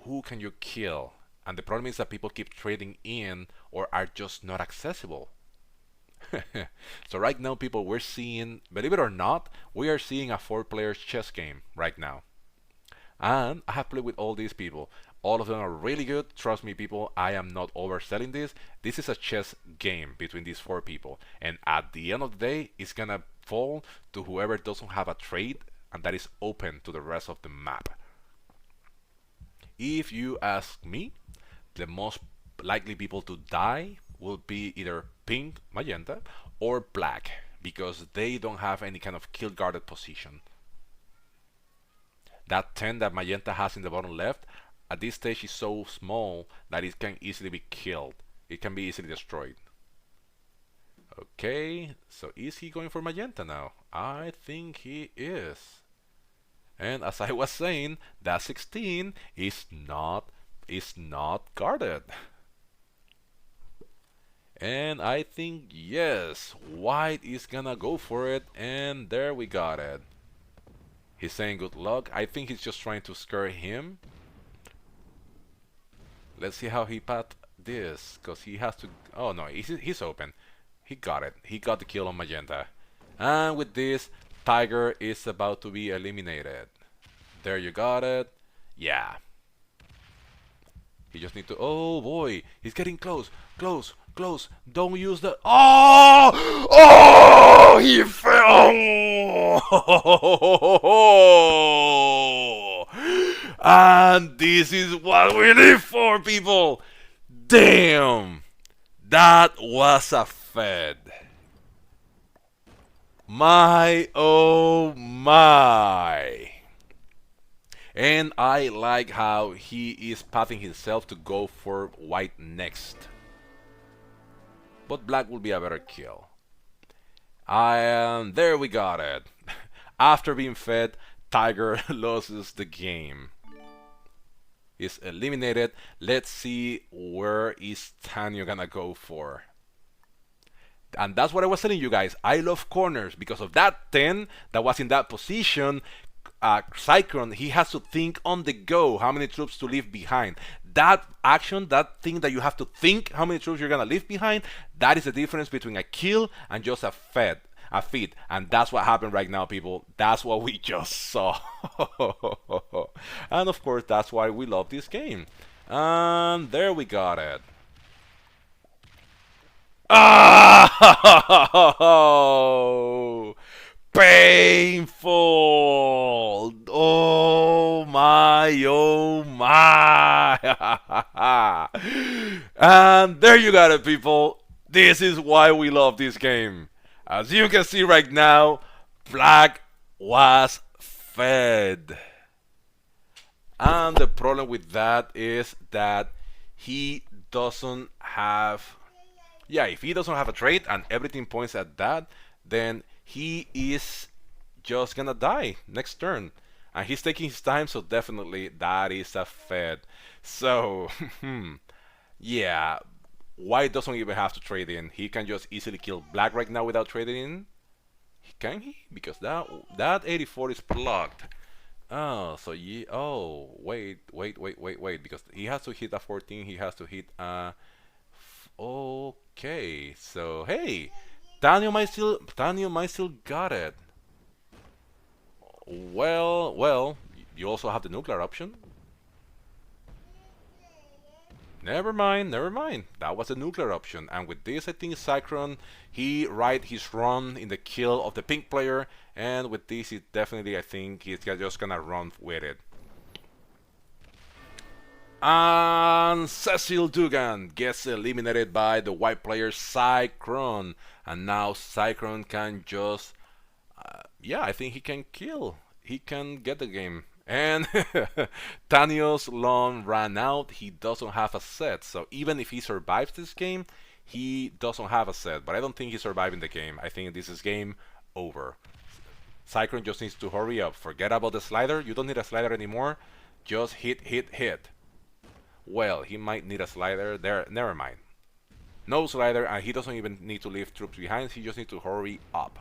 Who can you kill? And the problem is that people keep trading in or are just not accessible. So right now, people, we're seeing, believe it or not, we are seeing a four-player chess game right now. And I have played with all these people. All of them are really good. Trust me, people, I am not overselling this. This is a chess game between these four people. And at the end of the day, it's gonna fall to whoever doesn't have a trade and that is open to the rest of the map. If you ask me, the most likely people to die will be either pink, magenta, or black because they don't have any kind of kill guarded position. That 10 that magenta has in the bottom left at this stage is so small that it can easily be killed. It can be easily destroyed. Okay, so is he going for magenta now? I think he is. And as I was saying, that 16 is not guarded. And I think yes, white is gonna go for it, and there we got it. He's saying good luck. I think he's just trying to scare him. Let's see how he pat this, because he has to. Oh no, he's open. He got it. He got the kill on magenta. And with this, Tiger is about to be eliminated. There you got it. Yeah. He just need to. Oh boy, he's getting close, close, close. Don't use the. Oh, oh, he fell. And this is what we live for, people. Damn, that was a fed. My oh my. And I like how he is pathing himself to go for white next. But black will be a better kill. And there we got it. After being fed, Tiger loses the game. He's eliminated. Let's see where is Tanya gonna go for. And that's what I was telling you guys. I love corners because of that 10 that was in that position. Cyclone, he has to think on the go how many troops to leave behind. That action, that thing that you have to think how many troops you're gonna leave behind, that is the difference between a kill and just a feed. And that's what happened right now, people. That's what we just saw. And of course, that's why we love this game. And there we got it. Oh! Painful. Oh my, oh my. And there you got it, people. This is why we love this game. As you can see right now, black was fed. And the problem with that is that he doesn't have. Yeah, if he doesn't have a trade and everything points at that, then he is just gonna die next turn. And he's taking his time, so definitely that is a fed. So, yeah, white doesn't even have to trade in. He can just easily kill black right now without trading in. Can he? Because that 84 is blocked. Oh, so oh, wait. Because he has to hit a 14. He has to hit a. Okay, so hey, Daniel might still got it. Well, you also have the nuclear option. Never mind. That was a nuclear option. And with this, I think Cyclone, he right his run in the kill of the pink player. And with this, he definitely, I think he's just gonna run with it. And Cecil Dugan gets eliminated by the white player Cyclone. And now Cyclone can just, yeah, I think he can kill. He can get the game. And Tanio's long ran out. He doesn't have a set. So even if he survives this game, he doesn't have a set. But I don't think he's surviving the game. I think this is game over. Cyclone just needs to hurry up. Forget about the slider. You don't need a slider anymore. Just hit. Well, he might need a slider. There, never mind. No slider, and he doesn't even need to leave troops behind. He just needs to hurry up.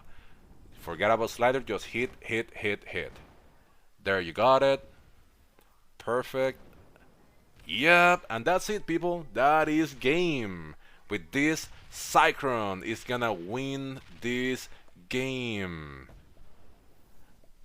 Forget about slider. Just hit. There you got it. Perfect. Yep, and that's it, people. That is game. With this, Cyclone is gonna win this game.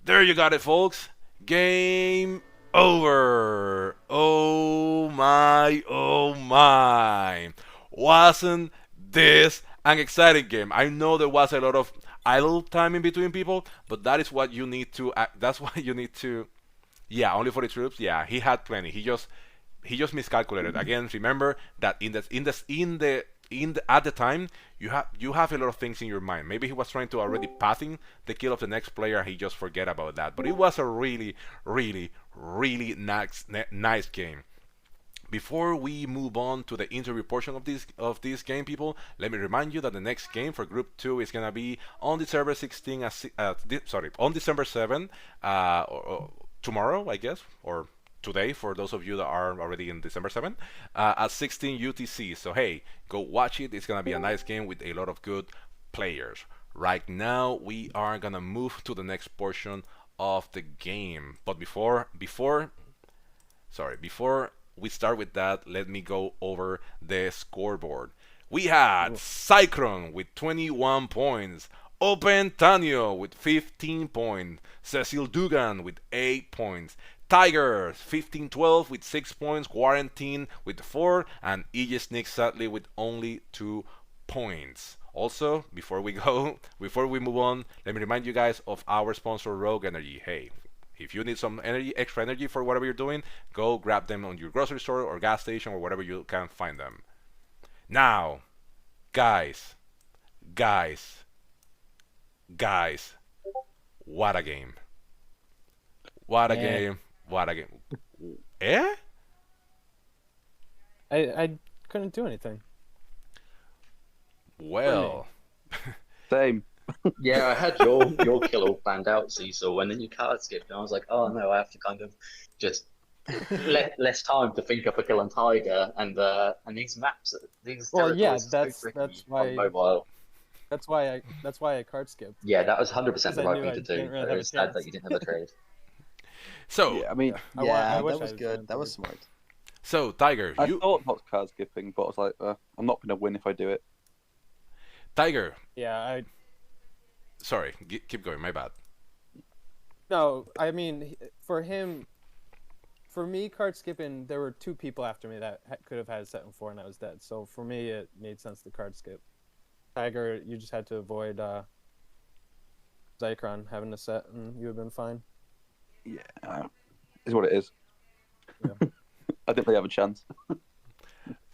There you got it, folks. Game over. Oh my, oh my. Wasn't this an exciting game? I know there was a lot of idle time in between people, but that is what you need to. That's what you need to. Yeah, only for the troops. Yeah, he had plenty. He just miscalculated again. Remember that at the time you have a lot of things in your mind. Maybe he was trying to already pathing the kill of the next player. He just forget about that. But it was a really, really, really nice game. Before we move on to the interview portion of this game, people, let me remind you that the next game for Group 2 is gonna be on December 16. Sorry, on December 7. Tomorrow, I guess, or today for those of you that are already in December 7, at 16 UTC. So hey, go watch it. It's gonna be a nice game with a lot of good players. Right now, we are gonna move to the next portion of the game. But before we start with that, let me go over the scoreboard. We had Cyclone with 21 points, Open Tanio with 15 points, Cecil Dugan with 8 points, Tiger 15-12 with 6 points, Quarantine with 4, and EJ Sneak sadly with only 2 points. Also, before we move on, let me remind you guys of our sponsor, Rogue Energy. Hey, if you need some extra energy for whatever you're doing, go grab them on your grocery store or gas station or wherever you can find them. Now, guys, guys, guys, what a game. What a Yeah, game. What a game. Eh? I couldn't do anything for me. Well, Same. Yeah, I had your kill all planned out, Cecil, and then your card skipped, and I was like, oh no, I have to kind of just let less time to think up a kill on Tiger, and these maps, these Well, yeah, territories are so that's tricky on why mobile. that's why I card skipped Yeah, that was 100% because the I right knew thing I to didn't do. really But it have a was sad that chance. you didn't have the trade. so Yeah, I mean, I Yeah, wish that I was was good. That was good. smart. Tiger, I you thought about card skipping, but I was like, I'm not going to win if I do it. Tiger. Yeah, Sorry, keep going. My bad. no, I mean for him, for me, card skipping. There were two people after me that could have had a set in four, and I was dead. So for me, it made sense to card skip. Tiger, you just had to avoid Zycron having a set, and you would have been fine. Yeah, is what it is. Yeah. I didn't really have a chance.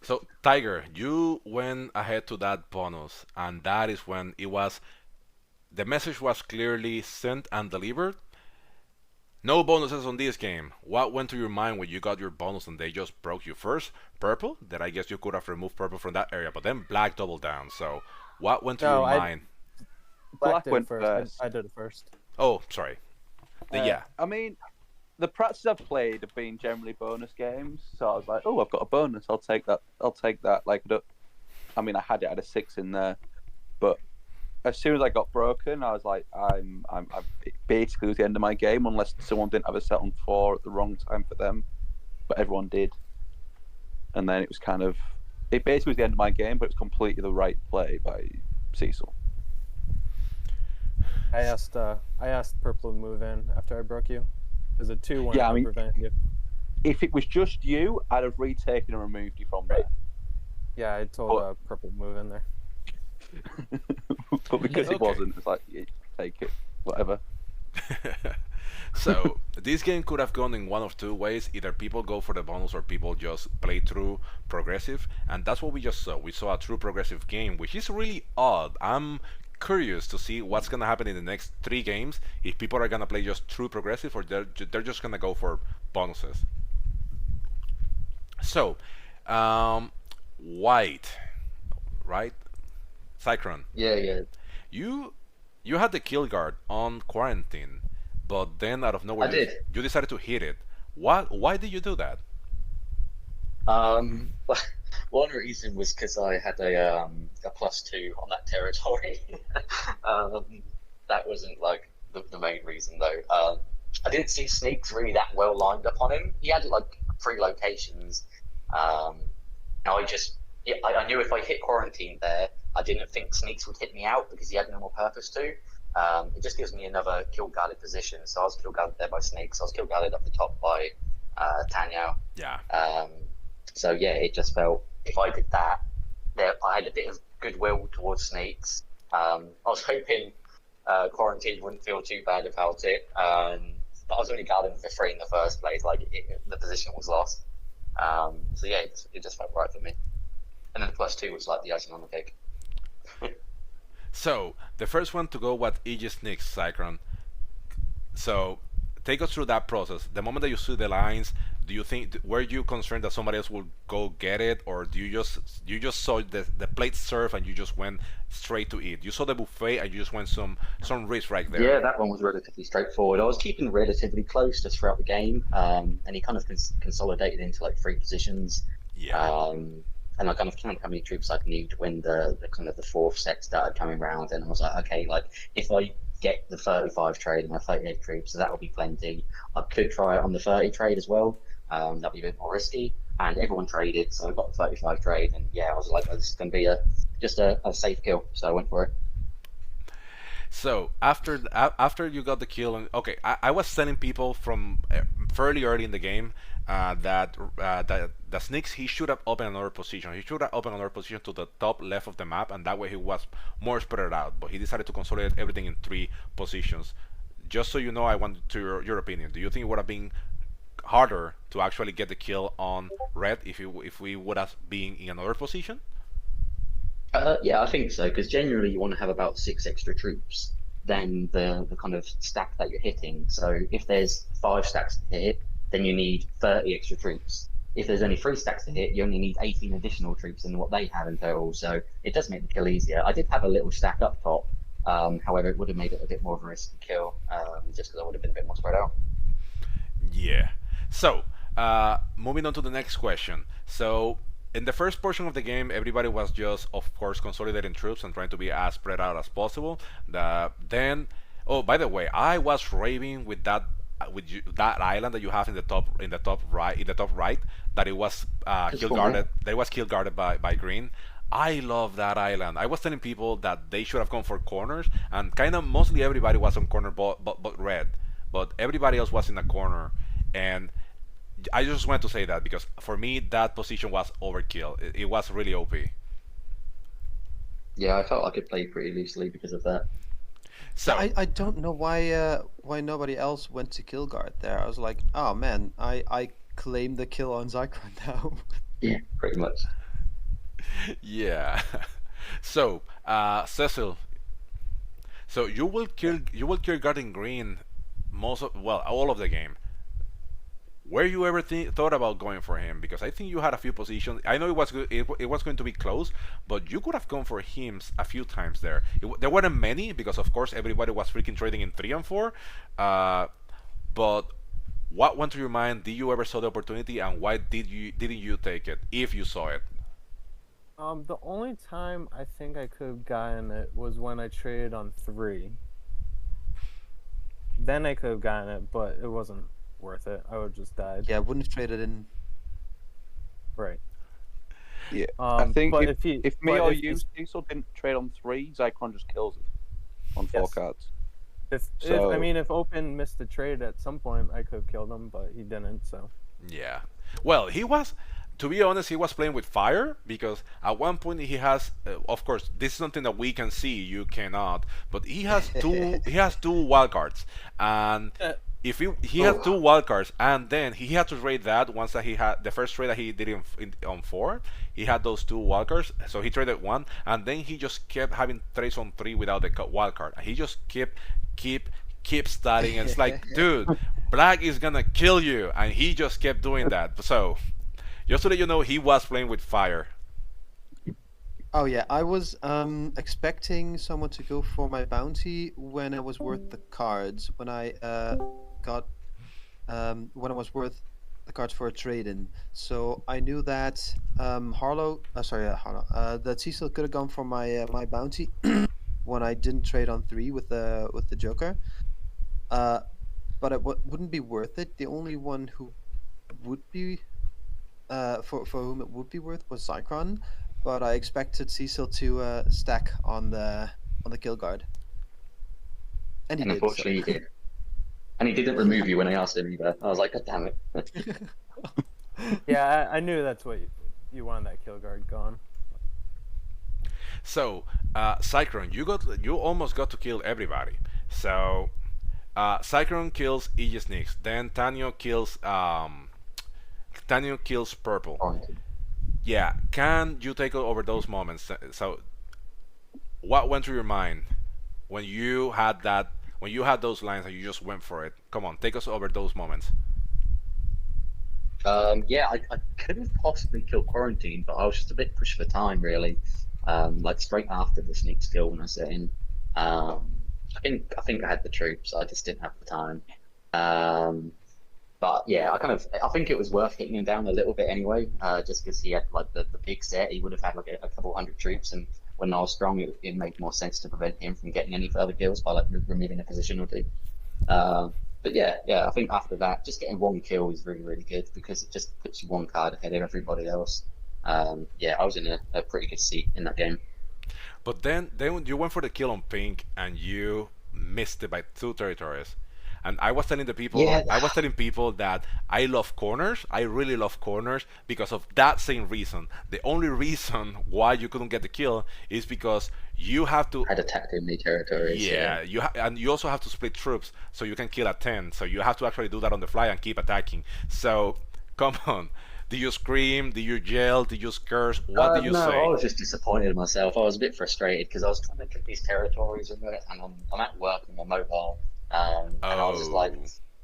So, Tiger, you went ahead to that bonus, and that is when the message was clearly sent and delivered. No bonuses on this game. What went to your mind when you got your bonus and they just broke you first? Purple, that I guess you could have removed purple from that area, but then black doubled down. So, what went to your No, mind? Black Black did went it first. I did it first. Oh, sorry. Yeah. I mean, the practices I've played have been generally bonus games, so I was like, oh, I've got a bonus. I'll take that. I'll take that. I mean, I had it at a 6 in there, but as soon as I got broken, I was like, it basically was the end of my game unless someone didn't have a set on 4 at the wrong time for them, but everyone did, and then it basically was the end of my game, but it was completely the right play by Cecil. I asked Purple to move in after I broke you. Because a 2-1 Yeah, I mean- prevented you. If it was just you, I'd have retaken and removed you from Right. there. Yeah, I told Purple to move in there. But because Okay. it wasn't, it's like, yeah, take it, whatever. So this game could have gone in one of two ways. Either people go for the bonus or people just play through progressive. And that's what we just saw. We saw a true progressive game, which is really odd. I'm curious to see what's going to happen in the next 3 games. If people are going to play just true progressive or they're just going to go for bonuses. So, white, right? Cyclone. Yeah, yeah. You you had the kill guard on quarantine, but then out of nowhere I did. you decided to hit it. Why did you do that? Um, one reason was because I had a +2 on that territory. um, that wasn't like the main reason though. I didn't see sneaks really that well lined up on him. He had like 3 locations. Um, and I knew if I hit quarantine there, I didn't think sneaks would hit me out because he had no more purpose to. It just gives me another kill guarded position. So I was kill guarded there by sneaks. I was kill guarded up the top by Tanya. Yeah. So yeah, it just felt if I did that, there I had a bit of goodwill towards sneaks. I was hoping quarantine wouldn't feel too bad about it. But I was only guarding for 3 in the first place. Like the position was lost. So yeah, it just felt right for me. And then the +2 was like the icing on the cake. So the first one to go was Aegis Nix, Cyclone. So take us through that process. The moment that you see the lines, do you think were you concerned that somebody else will go get it, or do you just saw the plate serve and you just went straight to it? You saw the buffet and you just went some risk right there. Yeah, that one was relatively straightforward. I was keeping relatively close just throughout the game, and he kind of consolidated into like 3 positions. Yeah. And I kind of counted how many troops I need to win the kind of the 4th set started coming round, and I was like, okay, like if I get the 35 trade and my 38 troops, so that will be plenty. I could try it on the 30 trade as well. That'd be a bit more risky, and everyone traded, so I got the 35 trade, and yeah, I was like, well, this is going to be just a safe kill, so I went for it. So after you got the kill, and okay, I was telling people from fairly early in the game that the Snicks, he should have opened another position. He should have opened another position to the top left of the map, and that way he was more spread out. But he decided to consolidate everything in 3 positions. Just so you know, I want to your opinion. Do you think it would have been harder to actually get the kill on red if we would have been in another position? Yeah, I think so, because generally you want to have about 6 extra troops than the kind of stack that you're hitting. So if there's 5 stacks to hit, then you need 30 extra troops. If there's only 3 stacks to hit, you only need 18 additional troops than what they have in total. So it does make the kill easier. I did have a little stack up top, however, it would have made it a bit more of a risky kill, just because I would have been a bit more spread out. Yeah. So moving on to the next question. So in the first portion of the game, everybody was just, of course, consolidating troops and trying to be as spread out as possible. Then, oh, by the way, I was raving with that that island that you have in the top right, that it was kill guarded. That it was kill guarded by green. I love that island. I was telling people that they should have gone for corners, and kind of mostly everybody was on corner, but red, but everybody else was in a corner, and I just wanted to say that because for me that position was overkill. It was really OP. Yeah, I felt I could play pretty loosely because of that. So I don't know why nobody else went to kill guard there. I was like, oh man, I claim the kill on Zycron now. Yeah, pretty much. yeah. So Cecil, so you will kill guard in green all of the game. Were you ever thought about going for him? Because I think you had a few positions. I know it was good. It was going to be close, but you could have gone for him a few times there. There weren't many because, of course, everybody was freaking trading in 3 and 4. But what went through your mind? Did you ever saw the opportunity, and why didn't you take it if you saw it? The only time I think I could have gotten it was when I traded on 3. Then I could have gotten it, but it wasn't worth it. I would just died. Yeah, I wouldn't have traded in. Right. Yeah, I think but if me or you, Cecil, didn't trade on 3, Zycon just kills us on 4 cards. If Open missed the trade at some point, I could have killed him, but he didn't. So. Yeah. Well, he was. To be honest, he was playing with fire because at one point he has, of course, this is something that we can see. You cannot, but he has two. He has 2 wild cards, and if he had 2 wildcards, and then he had to trade that once that he had the first trade that he did on 4, he had those 2 wildcards, so he traded 1, and then he just kept having trades on 3 without the wildcard. He just keep starting, and it's like, dude, black is gonna kill you, and he just kept doing that. So just to let you know, he was playing with fire. Oh yeah, I was expecting someone to go for my bounty when I was worth the cards. When I was worth the cards for a trade-in. So I knew that that Cecil could have gone for my my bounty when I didn't trade on 3 with the Joker. but it wouldn't be worth it. The only one who would be for whom it would be worth was Zycron, but I expected Cecil to stack on the kill guard, and he And did. So unfortunately, he did. And he didn't remove you when I asked him either. I was like, God damn it. Yeah, I knew that's what you wanted, that kill guard gone. So, Cyclone, you almost got to kill everybody. So, Cyclone kills Aegis Nyx. Then Tanyo kills Purple. Quarantine. Yeah, can you take over those moments? So, what went through your mind when you had that? When you had those lines and you just went for it? Come on, take us over those moments. Yeah, I could have possibly killed Quarantine, but I was just a bit pushed for time, really. Like straight after the sneak skill when I set in. I think I had the troops. I just didn't have the time. But yeah, I think it was worth getting him down a little bit anyway, just because he had like the big set. He would have had like a couple hundred troops, and when I was strong, it made more sense to prevent him from getting any further kills by like removing a position or two. But yeah, I think after that, just getting one kill is really, really good because it just puts you one card ahead of everybody else. Yeah, I was in a pretty good seat in that game. But then you went for the kill on Pink and you missed it by 2 territories. And I was telling Yeah, people that I love corners. I really love corners because of that same reason. The only reason why you couldn't get the kill is because you have to. I had attacked in the territories. Yeah, and you also have to split troops so you can kill at 10. So you have to actually do that on the fly and keep attacking. So come on. Did you scream? Did you yell? Did you curse? What did you No, say? I was just disappointed in myself. I was a bit frustrated because I was trying to get these territories and I'm at work on my mobile, and I was just like,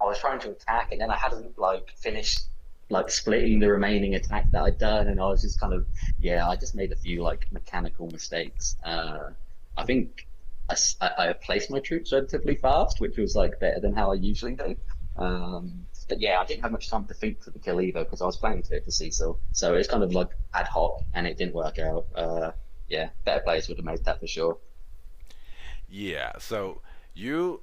I was trying to attack, and then I hadn't like finished like splitting the remaining attack that I'd done, and I was just kind of I just made a few like mechanical mistakes. I think I placed my troops relatively fast, which was like better than how I usually do. But yeah, I didn't have much time to think for the kill either because I was planning to for Cecil. So it's kind of like ad hoc and it didn't work out. Yeah, better players would have made that for sure. Yeah, so you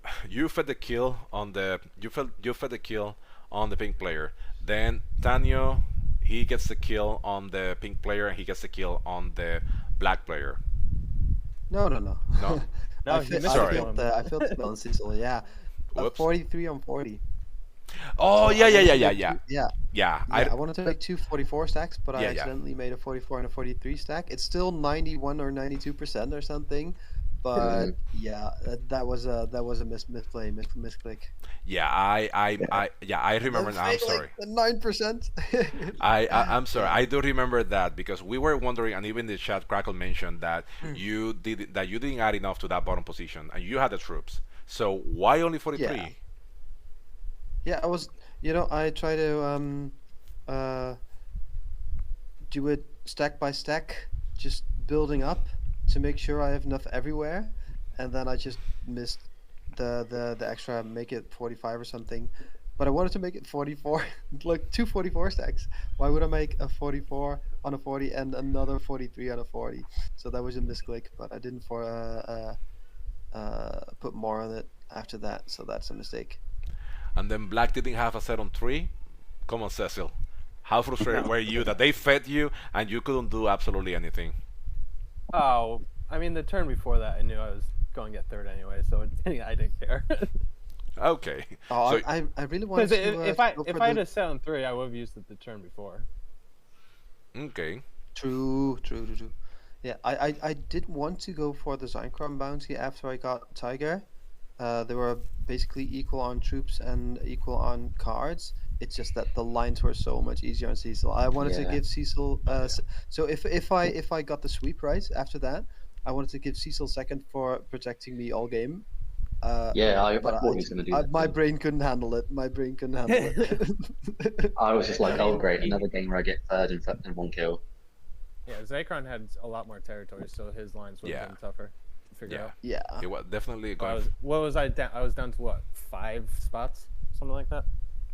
fed the kill on the you fed the kill on the pink player. Then Tanyo, he gets the kill on the pink player and he gets the kill on the black player. no. No? No, he missed Sorry. him. I failed the balance Cecil. Yeah, Whoops. 43 on 40. Oh, So yeah, I yeah, wanted yeah, to yeah, make yeah. two- yeah. Yeah, Yeah, I wanted to make two 44 stacks, but I Yeah, yeah. accidentally made a 44 and a 43 stack. It's still 91 or 92% or something, but yeah, that was a misplay, misclick. yeah, I remember now. I'm sorry. 9%. I'm sorry. Yeah. I do remember that because we were wondering, and even the chat Crackle mentioned that you didn't add enough to that bottom position, and you had the troops. So why only 43? Yeah. Yeah, I was, I try to do it stack by stack, just building up to make sure I have enough everywhere, and then I just missed the extra, make it 45 or something. But I wanted to make it 44, like two 44 stacks. Why would I make a 44 on a 40 and another 43 on a 40? So that was a misclick, but I didn't put more on it after that, so that's a mistake. And then black didn't have a set on 3. Come on, Cecil. How frustrated were you that they fed you and you couldn't do absolutely anything? Oh, I mean, the turn before that, I knew I was going to get third anyway, so I didn't care. Okay. Oh, So I really wanted Because to. if I go if for I had the- a set on 3, I would have used it the turn before. okay. True. Yeah, I did want to go for the Zeincrom bounty after I got Tiger. They were basically equal on troops and equal on cards. It's just that the lines were so much easier on Cecil. I wanted to Yeah. give Cecil. So if I got the sweep right after that, I wanted to give Cecil second for protecting me all game. Yeah, I But thought he was going to do that. my too. brain couldn't handle it. My brain couldn't handle it. I was just like, I oh mean, great, another game where I get third and one kill. Yeah, Zacron had a lot more territory, so his lines would have Yeah. been tougher to figure Yeah. out. Yeah. It was definitely What going. was I down? I was down to what, 5 spots, something like that.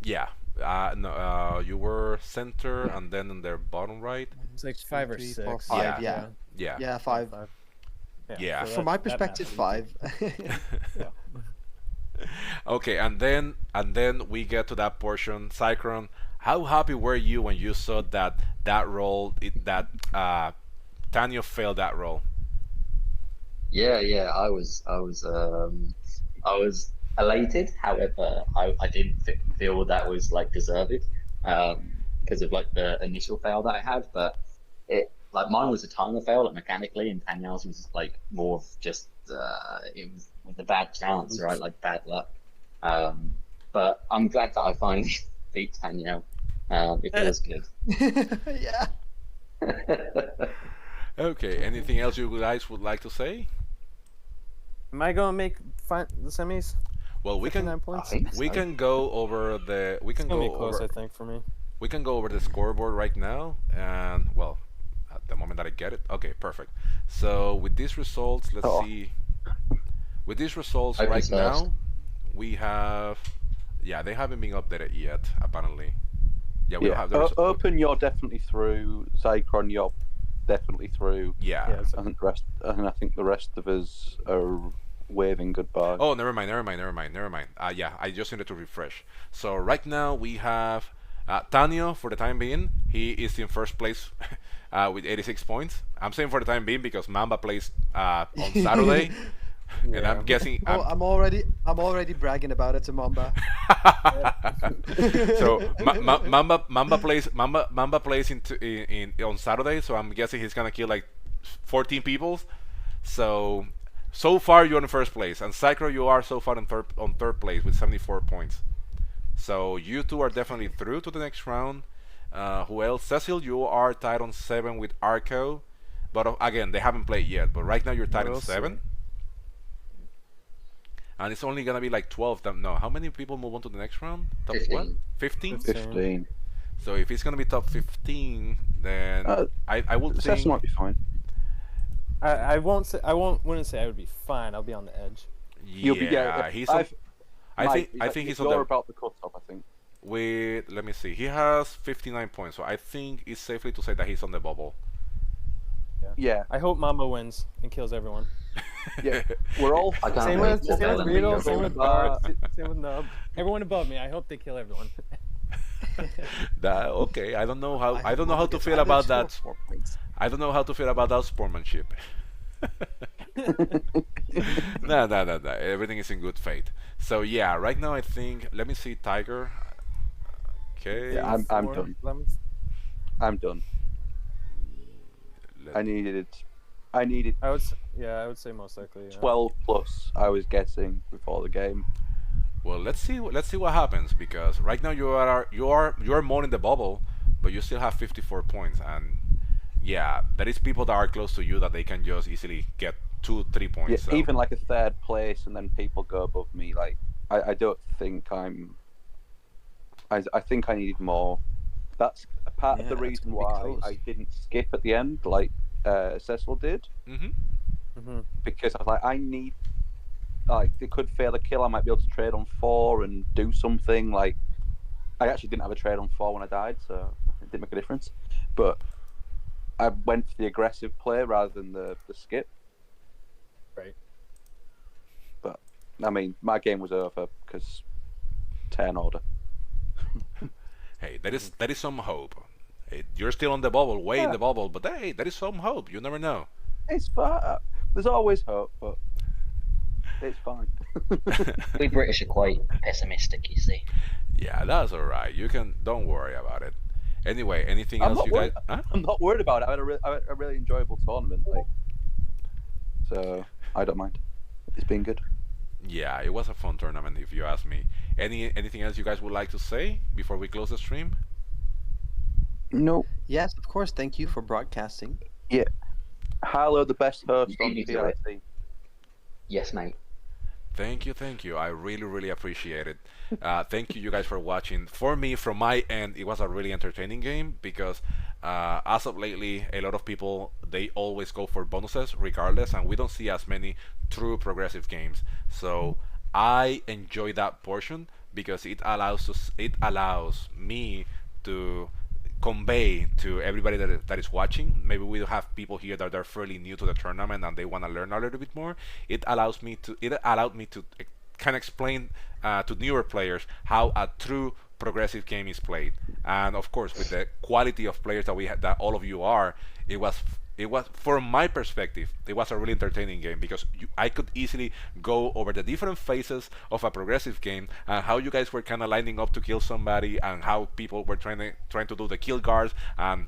Yeah. No. You were center and then in their bottom right. It's like Two, 5 or 3, 6. 4, 5, Yeah. yeah. Yeah. Yeah, 5. Yeah. so From my that perspective, matters. 5. Yeah. Okay, and then we get to that portion. Cyclone, how happy were you when you saw that roll that Tanya failed that roll? Yeah, yeah, I was elated. However, I didn't feel that was like deserved, because of like the initial fail that I had. But it like mine was a timer fail, like mechanically, and Danielle's was like more of just it was with a bad chance, right? Like bad luck. Um, but I'm glad that I finally beat Danielle. It feels good. Yeah. Okay, anything else you guys would like to say? Am I gonna make the semis? Well, 59 I points. think we so. can go over the we It's can gonna be go close, over I think, for me. we can go over the scoreboard right now, and well, at the moment that I get it, okay, perfect. So with these results, let's Oh, see. With these results Opens right first. now, we have, yeah, they haven't been updated yet, apparently. Yeah, we don't yeah. have the result. Open, you're definitely through. Zycron, you're definitely through. Yeah. Yeah, so I think the rest of us are waving goodbye. Oh, never mind. Yeah, I just needed to refresh. So right now we have Tanio for the time being. He is in first place with 86 points. I'm saying for the time being because Mamba plays on Saturday, and I'm yeah. guessing Oh, I'm already bragging about it to Mamba. so Mamba plays on Saturday, so I'm guessing he's gonna kill like 14 people. So far you're in first place, and Cycro you are so far in third place with 74 points. So you two are definitely through to the next round. Who else? Cecil, you are tied on 7 with Arco, but again they haven't played yet. But right now you're tied in We'll see. 7, and it's only gonna be like 12. No, how many people move on to the next round? Top what? 15. 15. 15. So if it's gonna be top 15, then I would Cecil think might be fine. I wouldn't say I would be fine. I'll be on the edge. You'll be yeah, he's on, I think he's on you're the about the cutoff. I think. with, let me see, he has 59 points, so I think it's safely to say that he's on the bubble. Yeah, I hope Mamba wins and kills everyone. yeah. We're all I can't Same wait with to tell them Beetle, you're same all with about- Bart, same with Nub. Everyone above me. I hope they kill everyone. Okay, I don't know how I hope don't know how Mamba to gets feel either about 2 or that. 4 points. I don't know how to feel about that sportsmanship. No. Everything is in good faith. So yeah, right now I think. Let me see, Tiger. Okay. Yeah, I'm 4 done. lemons. I'm done. let- I needed. I would say most likely. Yeah. 12 plus. I was guessing before the game. Well, let's see. Let's see what happens because right now you are more in the bubble, but you still have 54 points, and yeah, there is people that are close to you that they can just easily get 2, 3 Yeah, points. So. even like a third place, and then people go above me. Like I don't think I'm. I think I needed more. That's a part of Yeah, the it's reason gonna be why close. I didn't skip at the end, like Cecil did, Mm-hmm. because I was like, I need. Like, they could fail a kill. I might be able to trade on 4 and do something. Like, I actually didn't have a trade on 4 when I died, so it didn't make a difference. But I went for the aggressive play rather than the skip. Right. But I mean, my game was over because 10 order. Hey, there is some hope. Hey, you're still on the bubble, way in Yeah. the bubble, but hey, there is some hope. You never know. It's fine. There's always hope, but it's fine. We British are quite pessimistic, you see. Yeah, that's all right. You can don't worry about it. Anyway, anything I'm else not you guys? worried. Huh? I'm not worried about it. I had a really enjoyable tournament, like, so I don't mind. It's been good. Yeah, it was a fun tournament, if you ask me. Anything else you guys would like to say before we close the stream? No. Yes, of course. Thank you for broadcasting. Harlow, the best host on You do it. PRT. Yes, mate. Thank you. I really, really appreciate it. Thank you guys for watching. For me, from my end, it was a really entertaining game because as of lately, a lot of people, they always go for bonuses regardless, and we don't see as many true progressive games. So I enjoy that portion because it allows me to convey to everybody that is watching. Maybe we have people here that are fairly new to the tournament and they want to learn a little bit more. It allowed me to kind of explain to newer players how a true progressive game is played. And of course, with the quality of players that that all of you are, it was from my perspective, it was a really entertaining game because I could easily go over the different phases of a progressive game and how you guys were kind of lining up to kill somebody and how people were trying to do the kill guards. And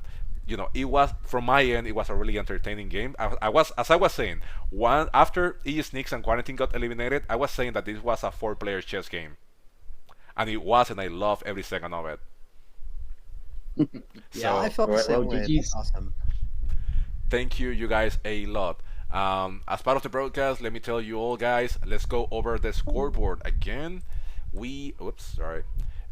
it was, from my end, it was a really entertaining game. I was, as I was saying, one after EG Sneaks and Quarantine got eliminated, I was saying that this was a 4-player chess game, and it was, and I loved every second of it. Yeah, I So felt the Right, well, same way. GG's. That's awesome. thank you guys a lot. As part of the broadcast, let me tell you all, guys, let's go over the scoreboard again. Oops, sorry.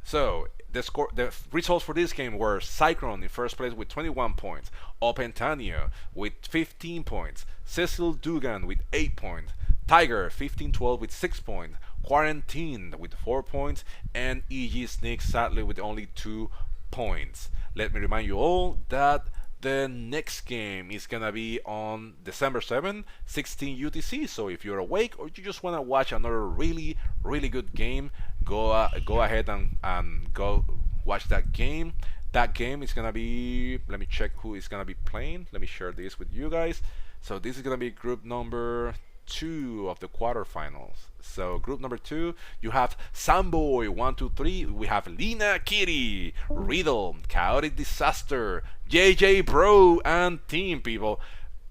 So the results for this game were Cyclone in first place with 21 points, Opentania with 15 points, Cecil Dugan with 8 points, Tiger 15-12 with 6 points, Quarantine with 4 points, and EG Sneak sadly with only 2 points. Let me remind you all that the next game is gonna be on December 7th, 16 UTC. So if you're awake or you just wanna watch another really, really good game, go ahead and go watch that game. That game is gonna be. Let me check who is gonna be playing. Let me share this with you guys. So this is gonna be group number 2 of the quarterfinals. So group number 2, you have Samboy 123. We have Lina Kitty, Riddle, Chaotic Disaster, JJ Bro, and Team People.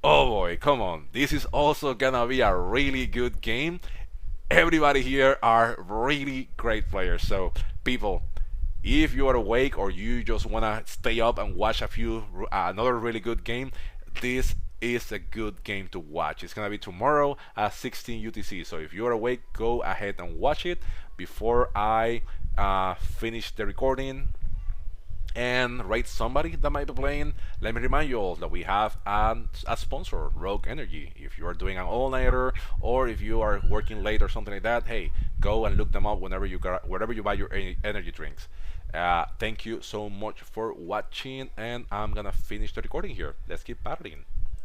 Oh boy, come on! This is also gonna be a really good game. Everybody here are really great players. So people, if you are awake or you just wanna stay up and watch another really good game, this is a good game to watch. It's gonna be tomorrow at 16 UTC. So if you're awake, go ahead and watch it before I finish the recording and rate somebody that might be playing. Let me remind you all that we have a sponsor, Rogue Energy. If you are doing an all-nighter or if you are working late or something like that, hey, go and look them up wherever you buy your energy drinks. Thank you so much for watching, and I'm gonna finish the recording here. Let's keep battling.